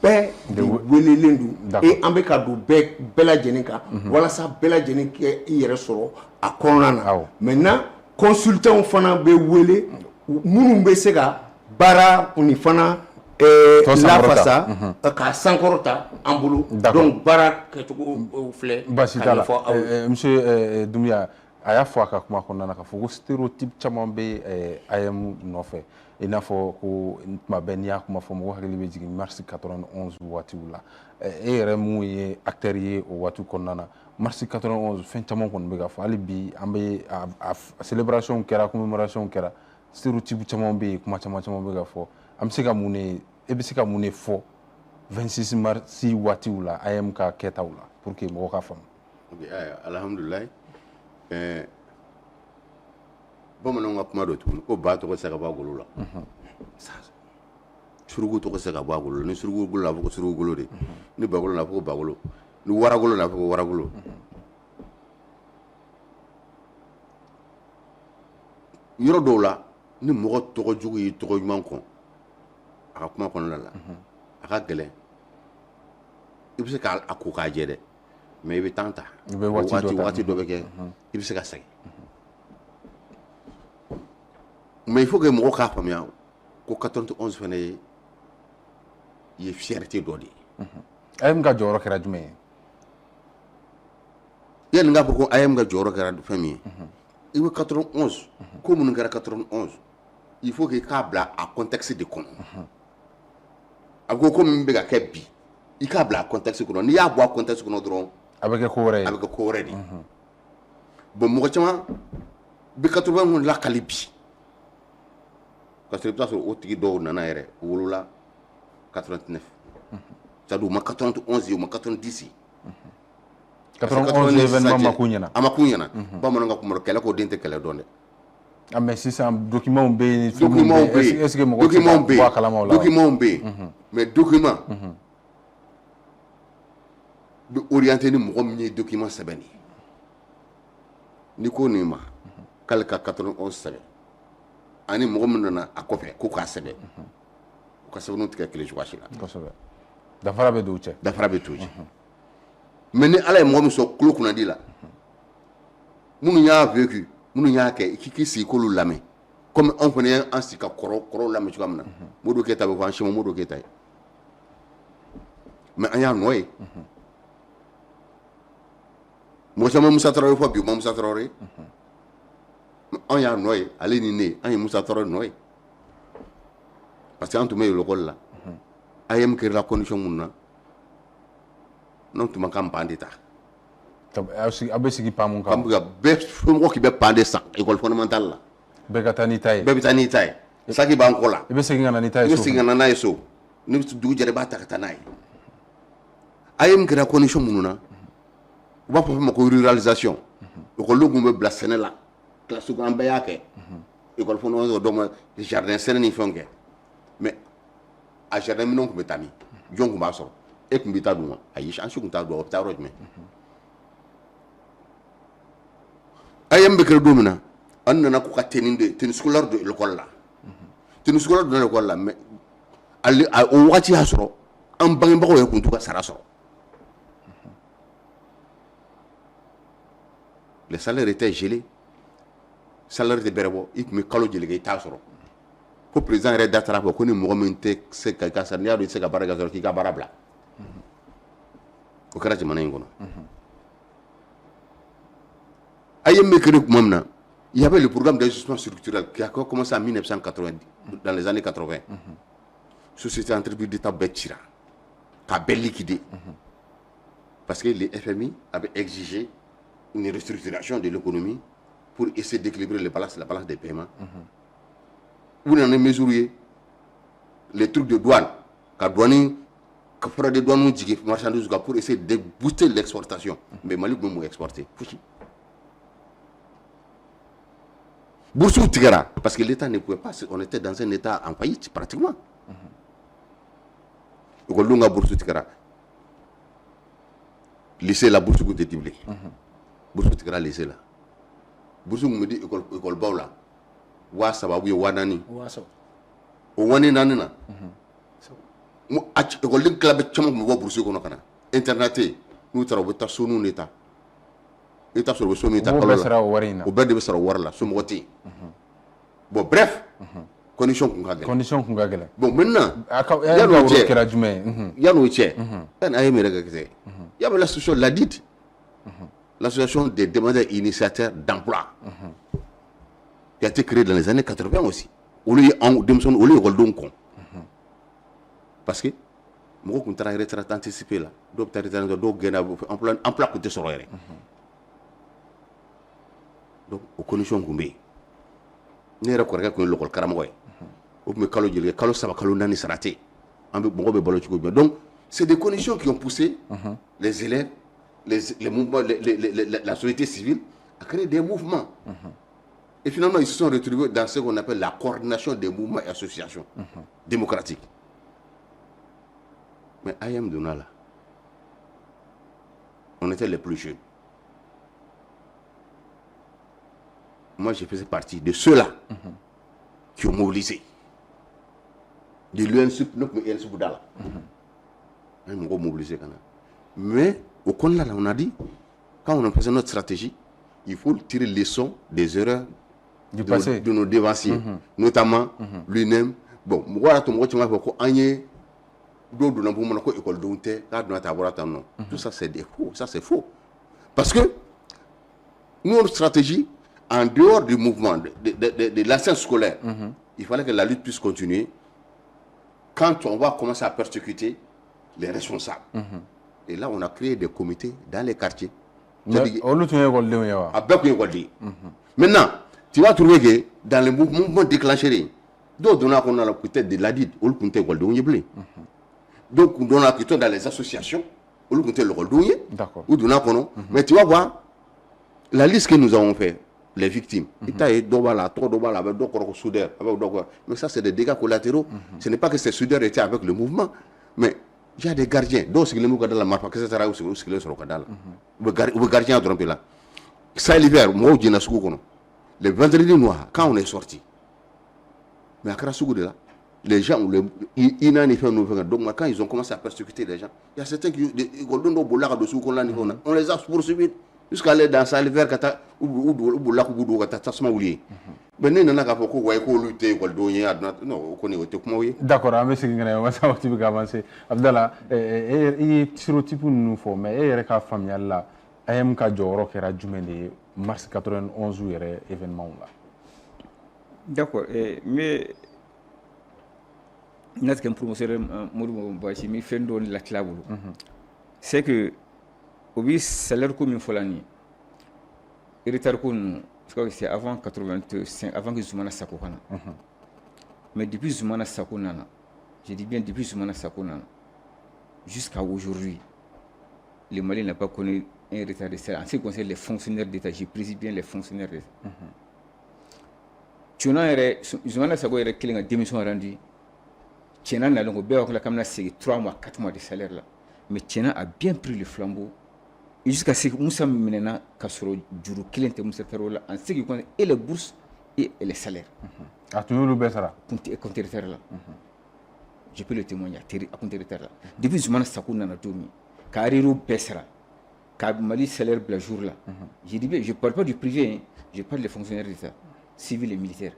et ambeka do bela jenika voilà ça bela jenika il ressort à colonana maintenant consultant fana be wele munu be sega bara uni fana la fasa ka sankorota en boulot donc barak que tu flé
basitala monsieur Doumbia aya fo ka kuma ko nana ka fo stéréotype chamambe ayam no fait il n'a fo ko ma benia kuma fo mo hakili be jigi mars 91 wati wala e remu ye acteur ye o watu ko nana mars 91 fin chamon ko be ga fo ali bi ambe célébration kera commémoration kera stéréotype chamambe kuma chamon be ga fo am sika mune e be sika mune fo 26 mars wati wala ayam ka keta wala pour que mo ka fam
alhamdulillah bamanan ka kuma do tuguni ko ba to ko se ka ba golo la surugu to ko se ka ba golo ni surugu golo la ko surugu golo de ni ba golo la ko ba golo ni waragolo na fɔ waragolo yɔrɔ dɔw la ni mɔgɔ tɔgɔ jugu y'i tɔgɔ ɲuman kɔn a ka kuma kɔnɔna la a ka gɛlɛn i bɛ se k'a ko k'a jɛ dɛ mais i bɛ temps ta waati dɔ bɛ kɛ i bɛ se ka sɛgɛn mais il faut que mɔgɔ k'a faamuya ko 91 fana ye fierté dɔ de ye
AEM ka jɔyɔrɔ kɛra jumɛn ye
yanni n k'a fɔ ko AEM ka jɔyɔrɔ kɛra fɛn min ye i bɛ 91 ko minnu kɛra 91 il faut que i k'a bila a contexte de kɔnɔ a ko min bɛ ka kɛ bi i k'a bila a contexte kɔnɔ n'i y'a bɔ a contexte kɔnɔ dɔrɔn
a bɛ kɛ ko wɛrɛ ye
a bɛ kɛ ko wɛrɛ de bon mɔgɔ caman bɛ 80 minnu lakali bi parce que i bɛ taa sɔrɔ o tigi dɔw nana yɛrɛ o wolola 89 c'est-à-dire u ma 91 ye u ma 90 ye
91 événement ma k'u ɲɛna
a ma k'u ɲɛna bamananw ka kuma kɛlɛ ko den tɛ kɛlɛ dɔn dɛ
mais sisan document bɛ yen
document bɛ yen
est-ce que mɔgɔ tɛ se ka bɔ a kalama o la
document bɛ yen mais document bɛ orienté ni mɔgɔ min ye document sɛbɛn ye ni ko nin ma k'ale ka 91 sɛbɛn ani mɔgɔ min nana a kɔfɛ ko k'a sɛbɛn u ka sɛbɛnw tigɛ kelen cogoya si la
kosɛbɛ dafara bɛ don u cɛ
dafara bɛ t'u cɛ mais ni ala ye mɔgɔ min sɔn tulo kunnadi la minnu y'a vécu minnu y'a kɛ i k'i sigi k'olu lamɛn comme anw fana y'an sigi ka kɔrɔw lamɛn cogoya min na Modibo Keyita bɛ fɔ an si ma Modibo Keyita ye mais an y'a nɔ ye mɔgɔ caman Musa Tarawele fɔ bi u ma Musa Tarawele an y'a nɔ ye ale ni ne an ye Musa Tarawele nɔ ye parce que an tun bɛ l'école la AEM kɛra condition minnu na n'anw tun ma kan pan de ta
a bɛ sigi pan mun kan
bɛɛ mɔgɔ k'i bɛ pan de san école fondamentale la
bɛɛ ka taa n'i ta ye
bɛɛ bɛ taa n'i ta ye saki b'an kɔ la
i bɛ segin ka na n'i ta ye so
i bɛ segin ka na n'a ye so ni dugu jɛra i b'a ta ka taa n'a ye AEM kɛra condition minnu na u b'a fɔ ma ko ruralisation école tun bɛ bila sɛnɛ la classe an bɛɛ y'a kɛ école fondamentale dɔw ma jardin sɛnɛ ni fɛnw kɛ mais a jardin minɛnw tun bɛ taa min jɔn tun b'a sɔrɔ e tun bɛ taa dun wa ayi an si tun t'a dun o bɛ taa yɔrɔ jumɛn AEM bɛ kɛra don min na an nana k'u ka tenue scolaire de l'école la tenue scolaire de l'école la mais o wagati y'a sɔrɔ an bangebagaw yɛrɛ tun t'u ka sara sɔrɔ les salaires étaient gelés salaire tɛ bɛrɛ bɔ i tun bɛ kalo joli kɛ i t'a sɔrɔ ko président yɛrɛ da taara fɔ ko ni mɔgɔ min tɛ se ka i ka sara n'i y'a dɔn i tɛ se ka baara kɛ sɔrɔ k'i ka baara bila o kɛra jamana in kɔnɔ AEM bɛ créé tuma min na il y avait le programme d'ajustement structurel qui a commencé en 1980 dans les années 80 société entreprise d'État bɛɛ cira k'a bɛɛ liquider parce que le FMI avait exigé une restructuration de l'économie pour essayer d'équilibrer la balance des paiements. Vous n'en avez mesuré les trucs de douane, qu'à douane, qu'à faire des douanes marchandises pour essayer de booster l'exportation. Mais Mali peut exporter. Boursou Tigara, parce que l'État ne pouvait pas, on était dans un État en faillite pratiquement. Golunga Boursou Tigara. Lycée la bourse coûte doublé. Bourse Tigara lycée là. Bourse me dit école baula. Wa sababu wa nani. O wani nani na. Mu école club chama mo bourse ko nakana. Internet nous tara ta sonu l'État. État sur le sonu État
kala. O
bɛ de bɛ sara wari la so mɔgɔ tɛ. Bon bref. Condition kun ka gɛlɛn.
Condition kun ka gɛlɛn.
Bon maintenant.
Yan'o cɛ kɛra jumɛn ye.
Yan'o cɛ. Yanni a ye mi yɛrɛ ka kɛ. Il y avait l'association l'ADID, l'association des demandeurs initiateurs d'emploi, qui a été créée dans les années 80 aussi. Au lieu de parce que moi, quand on retraite anticipée là, d'autres emploi coûté sur l'air. Donc, aux conditions qu'on met, nous avons corrigé que le local caramoy, ou me calo jeli, calo saba calo nani sarate, un peu bon bolo tu bien. Donc, c'est des conditions qui ont poussé les élèves, les mouvements, la société civile à créer des mouvements. Et finalement, ils se sont retrouvés dans ce qu'on appelle la coordination des mouvements et associations démocratiques. Mais AEM Donala, on était les plus jeunes. Moi, je faisais partie de ceux-là qui ont mobilisé. De l'UNSUP, nous sommes Boudala. Nous avons mobilisé. Mais au Congo, on a dit, quand on a fait notre stratégie, il faut tirer les leçons des erreurs de nos dévanciers, notamment l'UNEM. Bon, voilà, tout ça, c'est des faux. Ça, c'est faux. Parce que notre stratégie, en dehors du mouvement, de l'ancien scolaire, il fallait que la lutte puisse continuer quand on va commencer à persécuter les responsables. Et là, on a créé des comités dans les quartiers. Maintenant, tu vas trouver que dans les mouvements déclenchés, d'autres on a peut-être de l'ADID, donc on a plutôt dans les associations, mais tu vas voir la liste que nous avons fait, les victimes. Mais ça, c'est des dégâts collatéraux. Ce n'est pas que ces soudeurs étaient avec le mouvement, mais il y a des gardiens. Les gardiens trompés là. Ça, l'hiver, moi, le vendredi noir, quand on est sorti, mais à Krassougou, les gens, donc quand ils ont commencé à persécuter les gens, il y a certains qui on les a poursuivis jusqu'à aller dans ça l'hiver ou
d'accord, on va essayer d'avancer. Abdallah, il stéréotype nous faut, mais il y a une famille là, ayam ka joro kera jumene mars 91 yere événement là.
D'accord, mais notre promoteur Mourou Bachi mi fait donner la clé. C'est que au salaire comme Folani, il retard qu'on, je crois que c'est avant 85, avant que Zoumana Sakouana. Mais depuis Zoumana Sakouana, je dis bien depuis Zoumana Sakouana, jusqu'à aujourd'hui, le Mali n'a pas connu un retard de salaire. En ce qui concerne les fonctionnaires d'État, je précise bien les fonctionnaires d'État. Tu n'as Zoumana Sakouana qui a démission rendue. Tchena n'a donc bien la caméra c'est 3 mois, 4 mois de salaire là. Mais Tchena a bien pris le flambeau. Et jusqu'à ce que Moussa Menena Kassoro Djourou Kilente Moussa Tarola en ce qui concerne et les bourses et les salaires.
A tout le baissera.
Contre là. Je peux le témoigner à contre là. Depuis Zoumana Sakouna na Tomi, Kariro baissera. Car Mali salaire la jour là. Je dis bien, je ne parle pas du privé, je parle des fonctionnaires d'État, civils et militaires.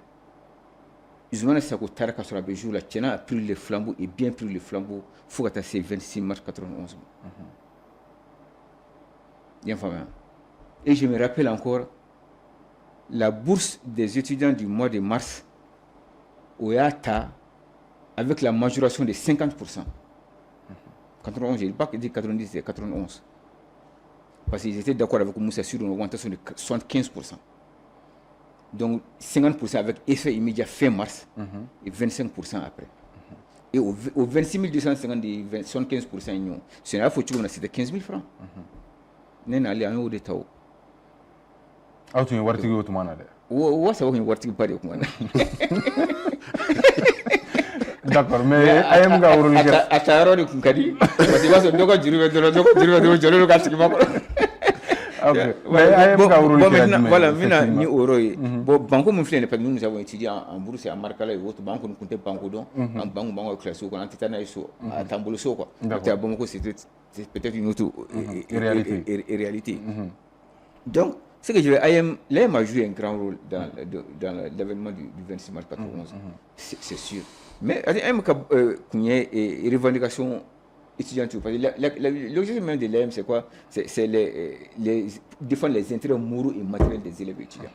Zoumana Sakou Taraka sur la jour là, Tchena a pris le flambeau et bien pris le flambeau. Faut que c'est 26 mars 91. Bien fameux. Et je me rappelle encore la bourse des étudiants du mois de mars au Yata avec la majoration de 50%. 91, je ne dis pas que 90, c'est 91. Parce qu'ils étaient d'accord avec Moussa sur une augmentation de 75%. Donc 50% avec effet immédiat fin mars et 25% après. Et au 26 250 et 75%, c'est là faut c'était 15 000 francs. N'est allé en haut de Tao.
Ah, tu es wartigi au Toumana.
Où ça va une wartigi par le
d'accord, mais ayam ga wurul ga.
À Taro de Kunkadi, parce que c'est donc du voilà, ni euro. Bon, banco mon frère, nous avons étudié en bourse à Marcala et autres banques, nous comptait banco donc, en banque classe au Antitana et à Tamboloso quoi. À Bamako, c'était peut-être une autre réalité. Donc, ce que je veux, l'AM a joué un grand rôle dans l'événement du 26 mars 91, c'est sûr. Mais l'AM a une revendication étudiante. L'objectif même de l'AM, c'est quoi? C'est défendre les intérêts moraux et matériels des élèves étudiants.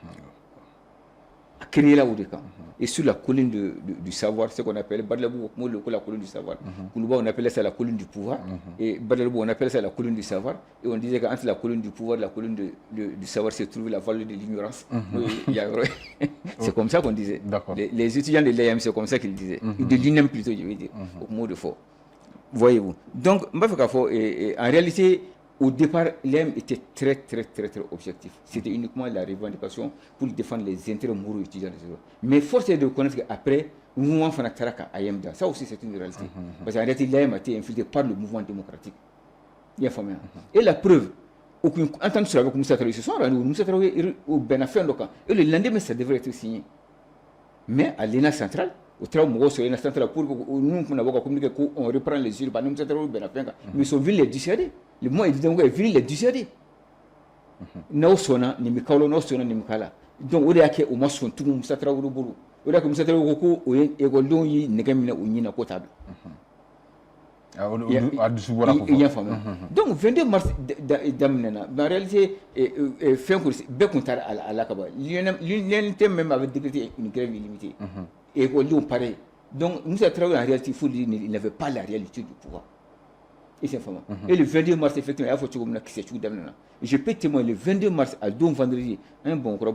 À créer là où des camps. Et sur la colline du savoir, ce qu'on appelle Badlabou, la colline du savoir. Koulouba, on appelait ça la colline du pouvoir. Et Badlabou, on appelait ça la colline du savoir. Et on disait qu'entre la colline du pouvoir et la colline du savoir se trouvait la vallée de l'ignorance. C'est comme ça qu'on disait. Les étudiants de l'AM, c'est comme ça qu'ils disaient. De l'INEM plutôt, je veux dire, au mot de faux. Voyez-vous. Donc, en réalité, au départ, l'AM était très objectif. C'était uniquement la revendication pour défendre les intérêts moraux étudiants. Mais force est de reconnaître qu'après, le mouvement Fanataraka à Yemda, ça aussi c'est une réalité. Parce qu'en réalité, l'AM a été infiltré par le mouvement démocratique. Et la preuve, aucune entente sur avec Moussa Traoré. Ils se sont rendus Moussa Traoré au Benafin. Et le lendemain, ça devrait être signé. Mais à l'ENA centrale, au travail sur l'ENA centrale, pour nous, communiquer qu'on reprend les yeux, Moussa Traoré au Benafin. Mais ils sont venus les dissuader. Le moins évidemment, ils sont venus les dissuader. Nous sommes ni Mikalo, nous sommes ni Mikala. Donc, on est à qui au moins son tout Moussa Traoré au boulot. On est à Moussa Traoré au boulot, et on est négamina ou nina potable. Donc 22 mars d'Amnena, en réalité, fin course, Bekontar à la Kaba. L'unité même avait décrété une grève illimitée. Et au lieu pareil. Donc nous avons travaillé en réalité, il n'avait pas la réalité du pouvoir. Et c'est information. Et le 22 mars, effectivement, il faut que tu aies d'Amnena. Je peux témoigner le 22 mars à Don vendredi, un bon corps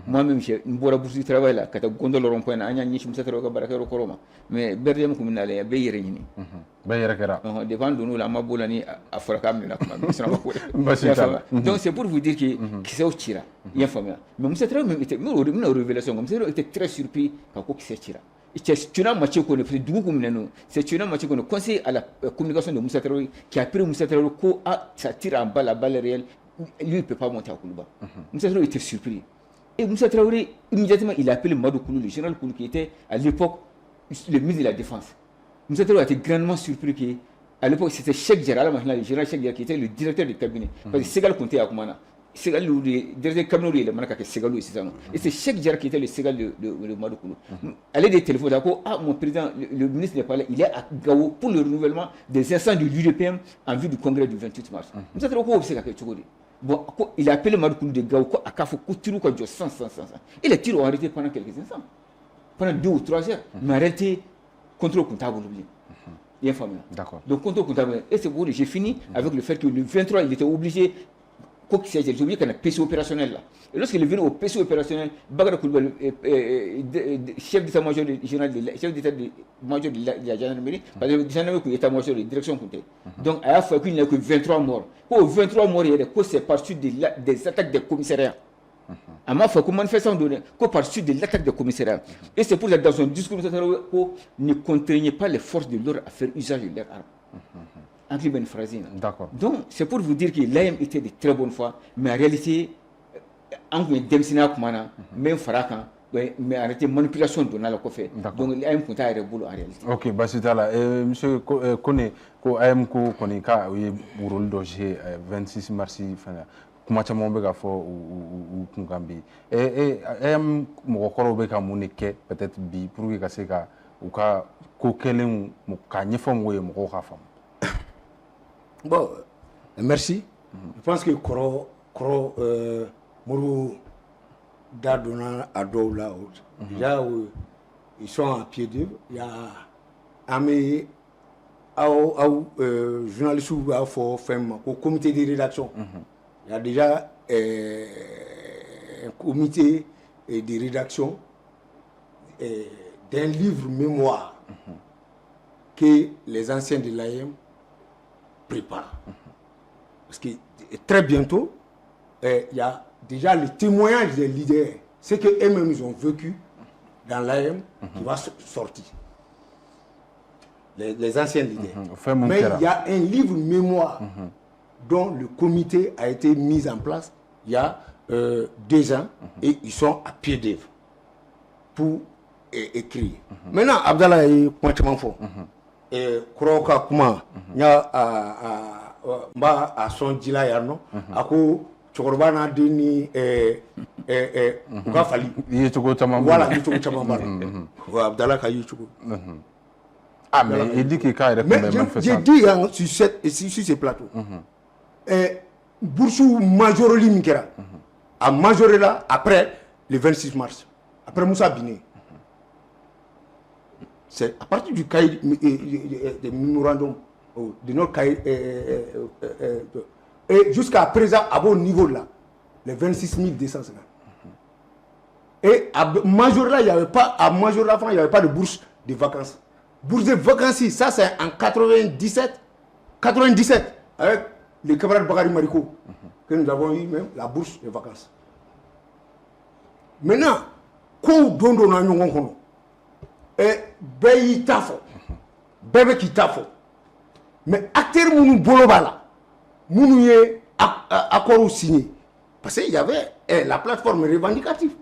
moi-même, j'ai une bonne bourse de travail là, quand tu gondoles le rond-point, il y a une chose à faire au Coroma. Mais Berdem Kuminale, il y a Bayerine. Dépend de nous, la Mabolani à Forakam, donc c'est pour vous dire que c'est au Tira. Il y a famille. Mais Moussa Traoré était une révélation comme ça, il était très surpris quand il s'est tiré. C'est une match qu'on a fait du coup, c'est une match qu'on a conseillé à la communication de Moussa Traoré qui a pris Moussa Traoré ko ça tire en balle, la balle réelle, lui il ne peut pas monter à Koulouba. Moussa Traoré était surpris. Et Moussa Traoré, immédiatement, il a appelé Madou Koulou, le général Koulou qui était à l'époque le ministre de la Défense. Moussa Traoré a été grandement surpris qu'à l'époque c'était Cheikh Diarra, le général Cheikh Diarra qui était le directeur du cabinet. Parce que Ségal comptait à Koumana. Ségal, le directeur du cabinet, il a Ségal, et c'est Cheikh Diarra qui était le Ségal de Madou Koulou. Elle a des téléphones d'accord, mon président, le ministre n'est pas là, il est à Gao pour le renouvellement des instants de l'UDPM en vue du congrès du 28 mars. Moussa Traoré, bon, il a appelé Madou Koulou de Gao à Kafou, Koutiru, sans. Il a tiré en arrêté pendant quelques instants, pendant 2 ou 3 heures, mais arrêté contrôle comptable.
D'accord.
Donc, contrôle comptable. Et c'est bon, j'ai fini avec le fait que le 23, il était obligé, j'ai oublié qu'il y a un PC opérationnel là. Et lorsqu'il est venu au PC opérationnel, Bagara Kouliba, chef d'état-major général, chef d'état-major de la gendarmerie, parce que la gendarmerie est état-major de direction comptée. Donc, à la fois qu'il n'y a que 23 morts. Pour 23 morts, il y a c'est par-dessus des attaques des commissariats. À ma foi, comme manifestant donné, par-dessus de l'attaque des commissariats. Et c'est pour ça que dans son discours, ne contraignait pas les forces de l'ordre à faire usage de leurs armes.
D'accord.
Donc, c'est pour vous dire que l'AM était de très bonne foi, mais en réalité, en même Farakan, mais arrêté manipulation de la coffre. Donc, l'AM compte à boulot en réalité.
Ok, bah c'est là. Monsieur Kone, l'AM connaît qu'à rôle d'OG 26 mars. Kuma caman bɛ ka fɔ u kunkan bi mɔgɔkɔrɔw bɛ ka mun de kɛ peut-être bi pour que ka se ka u ka ko kɛlenw ka ɲɛfɔ mɔgɔw ye mɔgɔw ka faamu.
Bon, merci. Je pense que Koro Mourou Dadona à Doula, déjà ils sont à pied d'œuvre. Il y a Amé journaliste ou au comité de rédaction. Il y a déjà un comité de rédaction d'un livre mémoire que les anciens de l'AM préparent. Parce que très bientôt, il y a déjà le témoignage des leaders, ce qu'eux-mêmes ils ont vécu dans l'AM qui va sortir. Les anciens leaders. Mais il y a un livre mémoire dont le comité a été mis en place il y a 2 ans et ils sont à pied d'œuvre pour écrire. Maintenant, Abdallah est pointement fort. Et Kroka Kuma, il y a à son dila yarno, à quoi Chokorbana Dini Gafali. Voilà, il est tout Abdallah Kayuchou.
Ah, mais il dit qu'il y a
j'ai dit sur ces plateaux. Boursou majoroli Mikera. A majoré là après le 26 mars. Après Moussa Biné. C'est à partir du cahier de mémorandum de notre cahier et jusqu'à présent à bon niveau là, les 26 250. Et à majoré là, il n'y avait pas à majoré là, il n'y avait pas de bourse de vacances. Bourse de vacances, ça c'est en 97 avec les camarades Bakari Mariko que nous avons eu même la bourse de vacances. Maintenant, quand on a eu et Béyi Tafo, Bébé qui Tafo, mais acteur Mounou Bolobala, Mounou accord signé. Parce qu'il y avait la plateforme revendicative.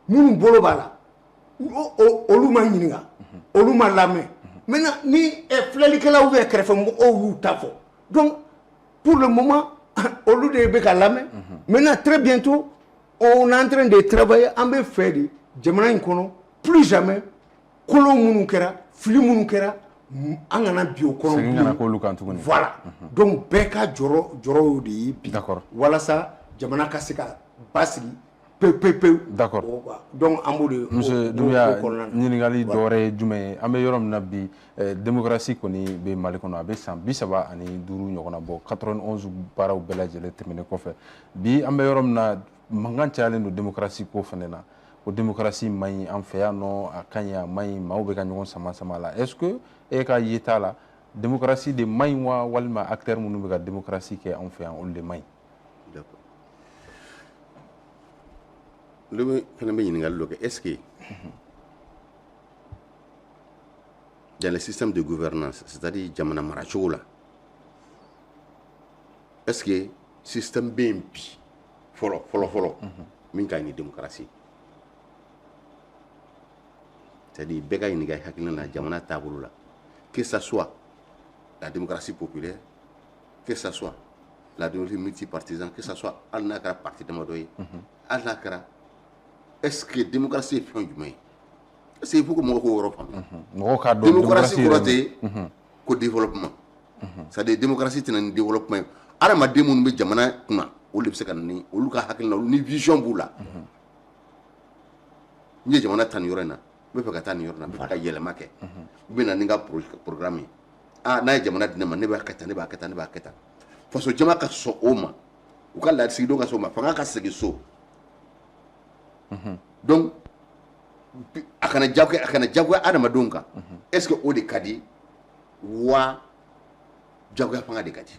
Nous, Bolobala, Oluma Yininga, Oluma Lame. Maintenant, ni Flalikela ouvert Krefem ou Tafo. Donc, pour le moment, au lieu de Beka Lame, maintenant, très bientôt, on est en train de travailler en fait de Djamana Inkono, plus jamais, Kolo Munukera, Fili Munukera, Angana Biokono. Voilà. Donc, Beka Joro de
D'accord.
Voilà ça, Djamana Kaseka, Basili.
D'accord.
Donc,
monsieur Doumbia ɲininkali dɔwɛrɛ ye jumɛn ye an bɛ yɔrɔ min na bi démocratie kɔni bɛ Mali kɔnɔ a bɛ san 35 ɲɔgɔn na bɔ 91 baaraw bɛɛ lajɛlen tɛmɛnen kɔfɛ bi an bɛ yɔrɔ min na mankan cayalen don démocratie ko fana na ko démocratie man ɲi an fɛ yan nɔ a ka ɲi a man ɲi maaw bɛ ka ɲɔgɔn sama la est-ce que e ka yeta la démocratie de man ɲi wa walima acteurs minnu bɛ ka démocratie kɛ an fɛ yan olu de man ɲi.
Est-ce que dans le système de gouvernance, c'est-à-dire Djamana Marachoula, est-ce que le système BMP, follow, minka une démocratie? C'est-à-dire Bega Iniga Hakilana Djamana Taboula, que ce soit la démocratie populaire, que ce soit la démocratie multipartisane, que ce soit Al-Nakara Parti de Madoye, Al-Nakara. Est-ce que la démocratie est fin du monde? C'est pour que moi, je démocratie pour le développement. C'est-à-dire démocratie c'est un développement. Alors, ma démon be jamana kuna o le se kan ni o lu ka hakilina ni vision bula. Ni jamana tan yorena. Be fe ka tan yorena be ka yelema ke. Be na ninga programme. Ah na jamana dinama ne ba kata ne ba kata ne ba kata. Faso jama ka so oma. U ka la sido ka so ma fanga ka segi so. Donc akana jagwe adama donka est-ce que o de kadi wa jagwe fanga de kadi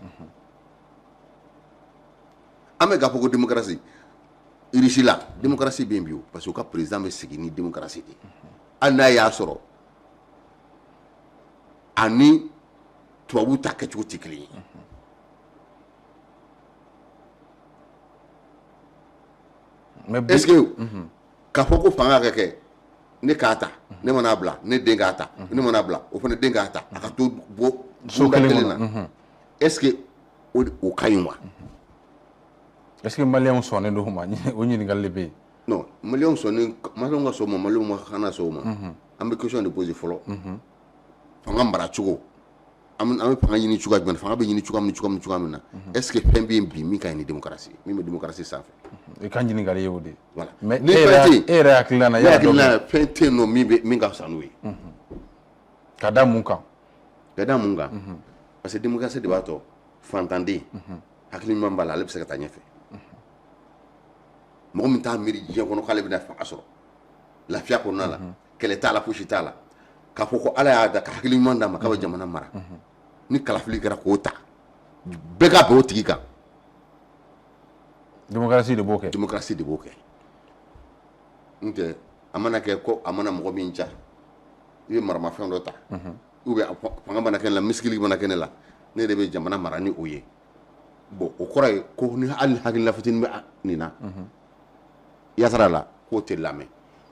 ame ga poko démocratie irisi la démocratie bien bio parce que ka président be sigi ni démocratie de ana ya soro ani tuwabu ta ke chuti kli est-ce que ka foko fanga keke ne kata ne mana bla ne dengata ne mana bla o fane dengata aka to bo kelena est-ce que o kayuma
est-ce que malien sonne do ma o nyini galebe
non malien sonne malien ga so ma malien ma khana so ma ambe question de poser follow fanga mbara chugo am fanga yini chuga ben fanga be yini chuga na est-ce que pembi mi ka ni démocratie mi démocratie ça fait
e kan nyini gale yewde
voilà
mais e réaclana ya do
pente no mi ga sanwe
kada munka
parce que démocratie de bato fantandi hakili mamba la lebse ka tanya fe mo mi ta miri je ko no kale bi na fa asoro la fia ko na la kele ta la fushita la ka foko ala ya da ka hakili manda ma ka ba jamana mara ni kala fili gara ko ta bega be o tigi kan
démocratie de boke nte amana ke ko amana mo min ja yi marama fen do ta ou bien fanga bana ken la miskili bana ken la ne de be jamana mara ni oye bo o koray ko ni al hakil la fatin ni na ya sara la ko te lame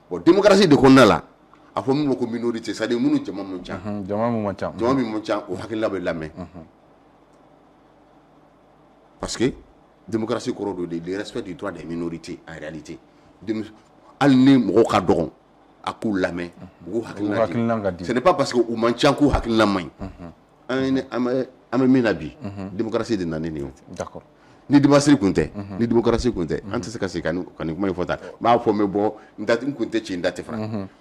bo démocratie de konna la a fo mo ko minorité ça de munu jama mon cha jama mon cha
o hakil la be lame parce que démocratie korodo le respect du droit des minorités en réalité al ni mo ka dogon aku lame bu hakilna ngadi ce n'est pas parce que o mancha ku hakilna may am minabi démocratie de naneni
d'accord
ni démocratie kunte ni démocratie kunte ante se kasi kan kuma ifota ma fo me bo ndati kunte ci ndati fra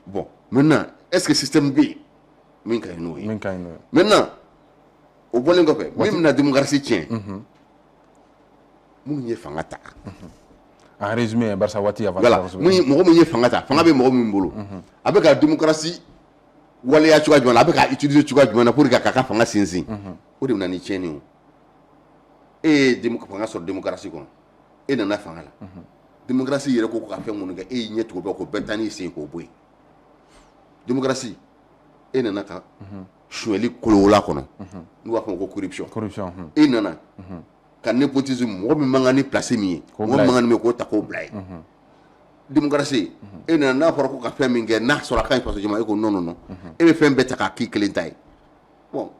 bon maintenant est-ce que système B min kay no maintenant o bolen ko fe même na démocratie tient mun ye fanga ta
en résumé barça wati avant
voilà mun ye fanga ta fanga be mo min bolo avec la démocratie wala ya chuga jona avec à utiliser chuga jona pour ka fanga sinsin o de nani tieni o e fanga sur démocratie kon e nana fanga la démocratie yere ko ka fe mun ga e nyeto ko betani sin ko boy démocratie e nana ka sueli kolola kono nous avons ko corruption et nana ka népotisme mo mi mangani place mi mo mangani me ko ta ko blay démocratie et nana for ko ka fem nge na so la kan parce que jama ko non e be fem beta ka ki kelentay bon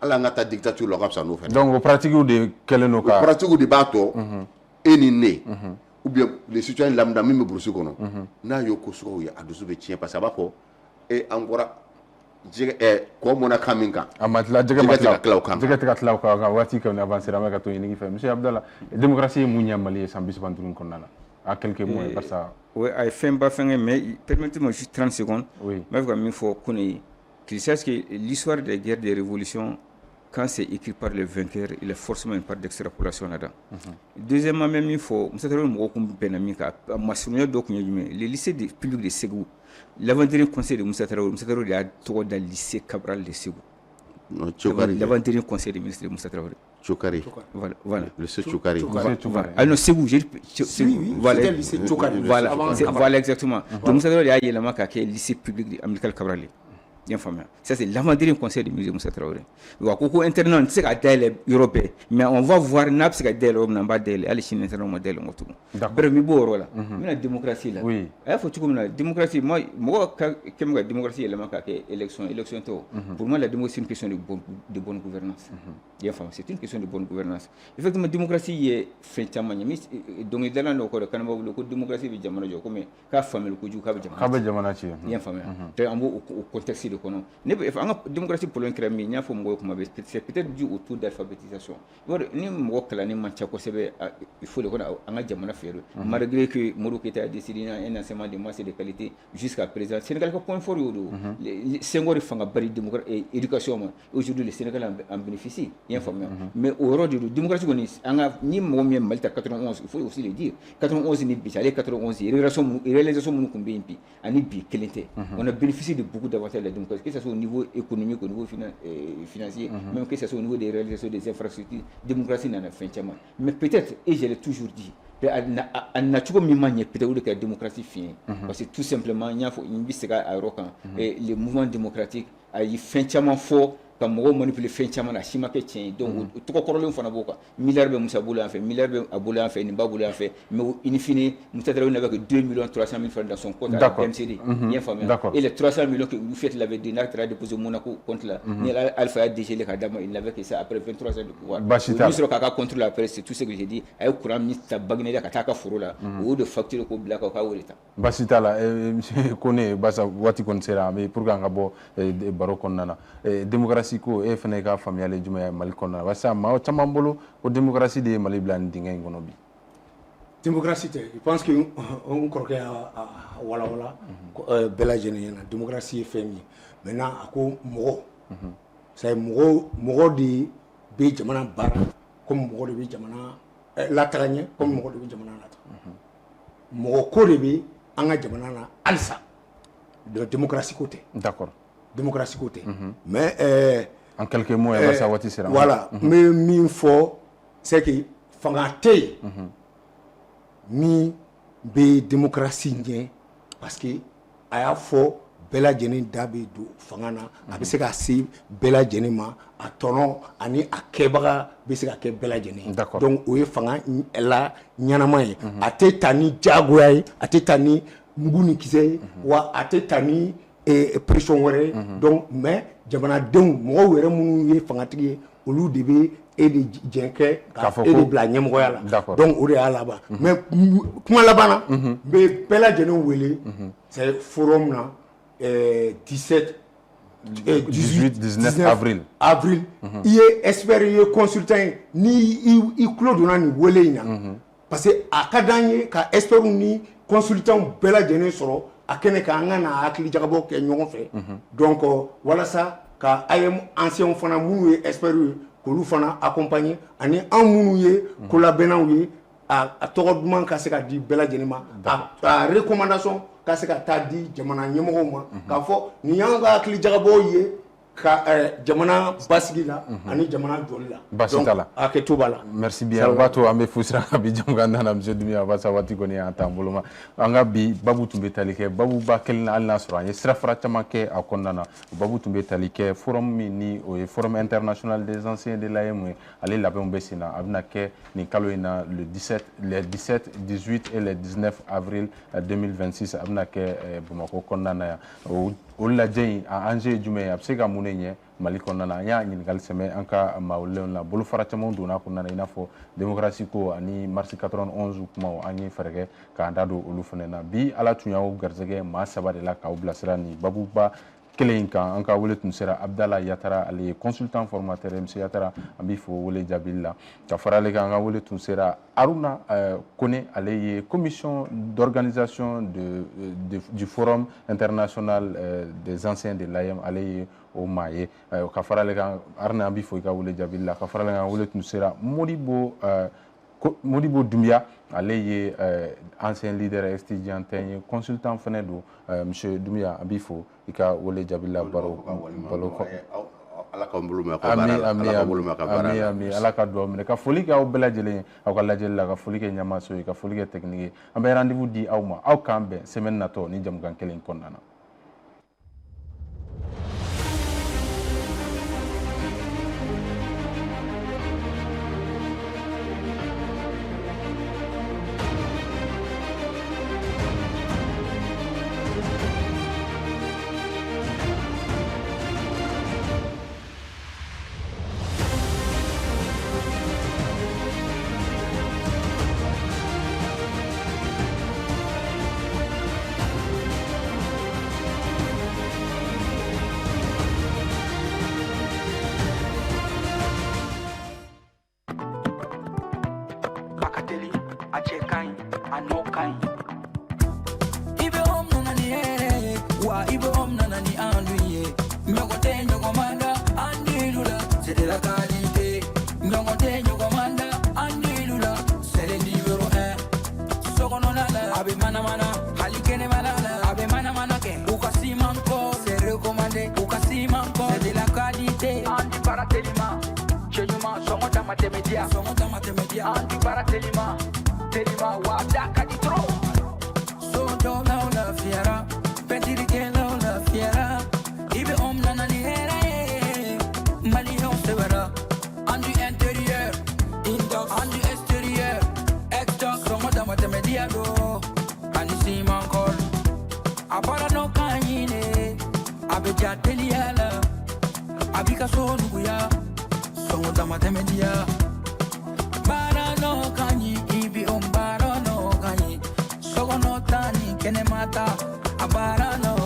ala ngata dictature lo kapsa no fait
donc pratique de keleno ka
pratique de bato et ni né ou bien les citoyens lambda mi me brusu kono na yo ko so ya adusu be tien parce que ba ko et encore ko mona kaminka
amatla jega tlaw ka wati ka avancer ma to ni fait monsieur Abdallah démocratie mu nyamali sambis bandurun konnana à quelques mois parce que
oui ay femba fenge mais permettez-moi juste 30 secondes
oui
mais vraiment il faut connaître qu'il sache que l'histoire des guerres des révolutions quand c'est écrit par les vainqueurs il est forcément une part d'extrapolation là-dedans deuxièmement même il faut m'sataro mo ko benamika masunya donc les lycées publics de Ségou l'avant-dernier conseil de Moussa Traoré il a droit dans le lycée Cabral de Ségou. L'avant-dernier conseil des ministres de Moussa Traoré.
Choukari.
Voilà.
Le lycée Choukari.
Ah non, Ségou,
voilà. C'était le lycée Choukari.
Voilà exactement. Donc Moussa Traoré a eu le lycée public de Amical Cabral. Ça c'est l'avant-dernier conseil du musée Moussa Traoré. Wakoko internet c'est à délai européen mais on va voir n'a pas délai européen n'a pas délai à l'échine internet modèle on tout. D'accord. Mais bon voilà. Mais la démocratie là.
Oui.
Il faut tout comme la démocratie moi comme la démocratie elle m'a qu'à élection tout. Pour moi la démocratie c'est une question de bonne gouvernance. C'est une question de bonne gouvernance. Effectivement démocratie est fait tellement donc dans le code quand on le démocratie veut dire manager comme ka famille ko ju ka
jamana ci.
Bien famille. Au contexte de kono ne anga démocratie pour l'incrémer nya fo mo ko ma c'est peut-être dû au taux d'alphabétisation ni mo kala ni mancha ko sebe il faut le kono anga jamana fere malgré que Moro Keita a décidé un enseignement de masse et de qualité jusqu'à présent Sénégal ko point fort yodo Senghor fanga bari démocratie éducation aujourd'hui le Sénégal en bénéficie bien famille mais au rôle de démocratie ko ni anga ni mo mi Malta 91 il faut aussi le dire 91 ni bi allez 91 réalisation mon ko mbi ani bi kelente on a bénéficié de beaucoup d'avantages de la démocratie, que ce soit au niveau économique, au niveau financier, même que ce soit au niveau des réalisations des infrastructures, la démocratie n'en a fait tellement. Mais peut-être, et je l'ai toujours dit, elle n'a toujours mis peut-être que la démocratie finit. Parce que tout simplement, il y a les mouvements démocratiques, il fait tellement fort. Ka mogo manipuler fen chama na shima ke tien donc to ko korole fana boka milliard be musa boula en fait milliard be aboula en fait ni ba boula en fait mais in fine Moussa Traoré n'avait que 2 300 000 francs dans son compte à MCD bien fameux et les 300 millions que vous faites l'avait donné à déposer Monaco contre là ni Alpha a déjà le cadavre il n'avait que ça après 23 ans de pouvoir il sur kaka contre la presse c'est tout ce que j'ai dit ay courant ministre bagné da kataka furo là ou de facture ko blaka ka wolita
basita la monsieur connaît basa wati kon sera mais pour nga bo baro kon nana démocratie ko e fene ka familiale juma mal konna wasa ma chamambolo o démocratie de mali blan dinga ngono bi
démocratie je pense que on croquait wala bela jene démocratie femi maintenant ako mogo c'est mogo di be jamana bara comme mogo de be jamana la tranye comme mogo de be jamana la mogo ko de be anga jamana na alsa de démocratie côté
d'accord
démocratie côté mais
en quelques mots elle va savoir si c'est
voilà mais min fo c'est que fangate mi be démocratie nye parce que aya fo bela jeni dabe do fangana a se ka si bela jeni ma a tono ani a kebaga be se ka ke bela jeni donc o ye fanga la nyanama ye a te tani jagoya ye a te tani nguni kise wa a te tani pression wɛrɛ donc mais jamanadenw mɔgɔw yɛrɛ minnu ye fangatigi ye olu de bɛ e de jɛnkɛ ka e de bila ɲɛmɔgɔya la donc o de y'a laban mais kuma laban na n bɛ bɛɛ lajɛlen wele c'est forum na 17
18 19 avril
i ye expert ye consultant ye ni i tulo donna nin wele in na parce que a ka d'an ye ka experts ni consultants bɛɛ lajɛlen sɔrɔ a kɛnɛ ka an ka na hakili jagabɔ kɛ ɲɔgɔn fɛ donc walasa ka ayem anciens fana minnu ye experts ye k'olu fana accompagner ani an minnu ye kolabɛnnaw ye a tɔgɔ duman ka se ka di bɛɛ lajɛlen ma a recommandation ka se ka taa di jamana ɲɛmɔgɔw ma k'a fɔ nin y'an ka hakili jagabɔ ye ka jamana basigi la ani jamana joli la
basitala
hakɛto b'a la
merci bien o b'a to an bɛ fusira ka bi jamu kan nana monsieur Dumbuya basa waati kɔni an t'an bolo ma an ka bi babu tun bɛ tali kɛ babu ba kelen hali n'a sɔrɔ an ye sirafara caman kɛ a kɔnɔna na o babu tun bɛ tali kɛ forum min ni o ye forum international des anciens de l'AEM ye ale labɛnw bɛ sen na a bɛna kɛ nin kalo in na les 17, 18 et les 19 avril 2026 a bɛna kɛ Bamakɔ kɔnɔna na yan o lajɛ in a enjeu ye jumɛn ye a bɛ se ka mun de ɲɛ Mali kɔnɔna na an y'a ɲininkali sɛmɛ an ka maawulenw la bolofara caman donna kɔnɔna na i n'a fɔ démocratie ko ani mars 91 kumaw an ye fɛɛrɛ kɛ k'an da don olu fana na bi ala tun y'aw garisɛgɛ maa saba de la k'aw bilasira nin babuba kelen in kan an ka wele tun sera Abdala Yatara ale ye consultant formateur MC Yatara an b'i fo wele jaabili la ka fara ale kan an ka wele tun sera Aruna Kone ale ye commission d'organisation du forum international des anciens de l'AEM ale ye o maa ye ka fara ale kan Aruna an b'i fo i ka wele jaabili la ka fara ale kan wele tun sera Modibo Dumbuya ale ye ancien leader estudiant ye consultant fana don monsieur Dumbuya an b'i fo i ka wele jaabili la baro
ala ka bolo mɛn ka baara la
ami ala ka dugawu minɛ ka foli kɛ aw bɛɛ lajɛlen ye aw ka lajɛli la ka foli kɛ ɲɛmaaso ye ka foli kɛ technique ye an bɛ rendez-vous di aw ma aw k'an bɛn semaine natɔ ni jamukan kelen kɔnɔna na.
Abara no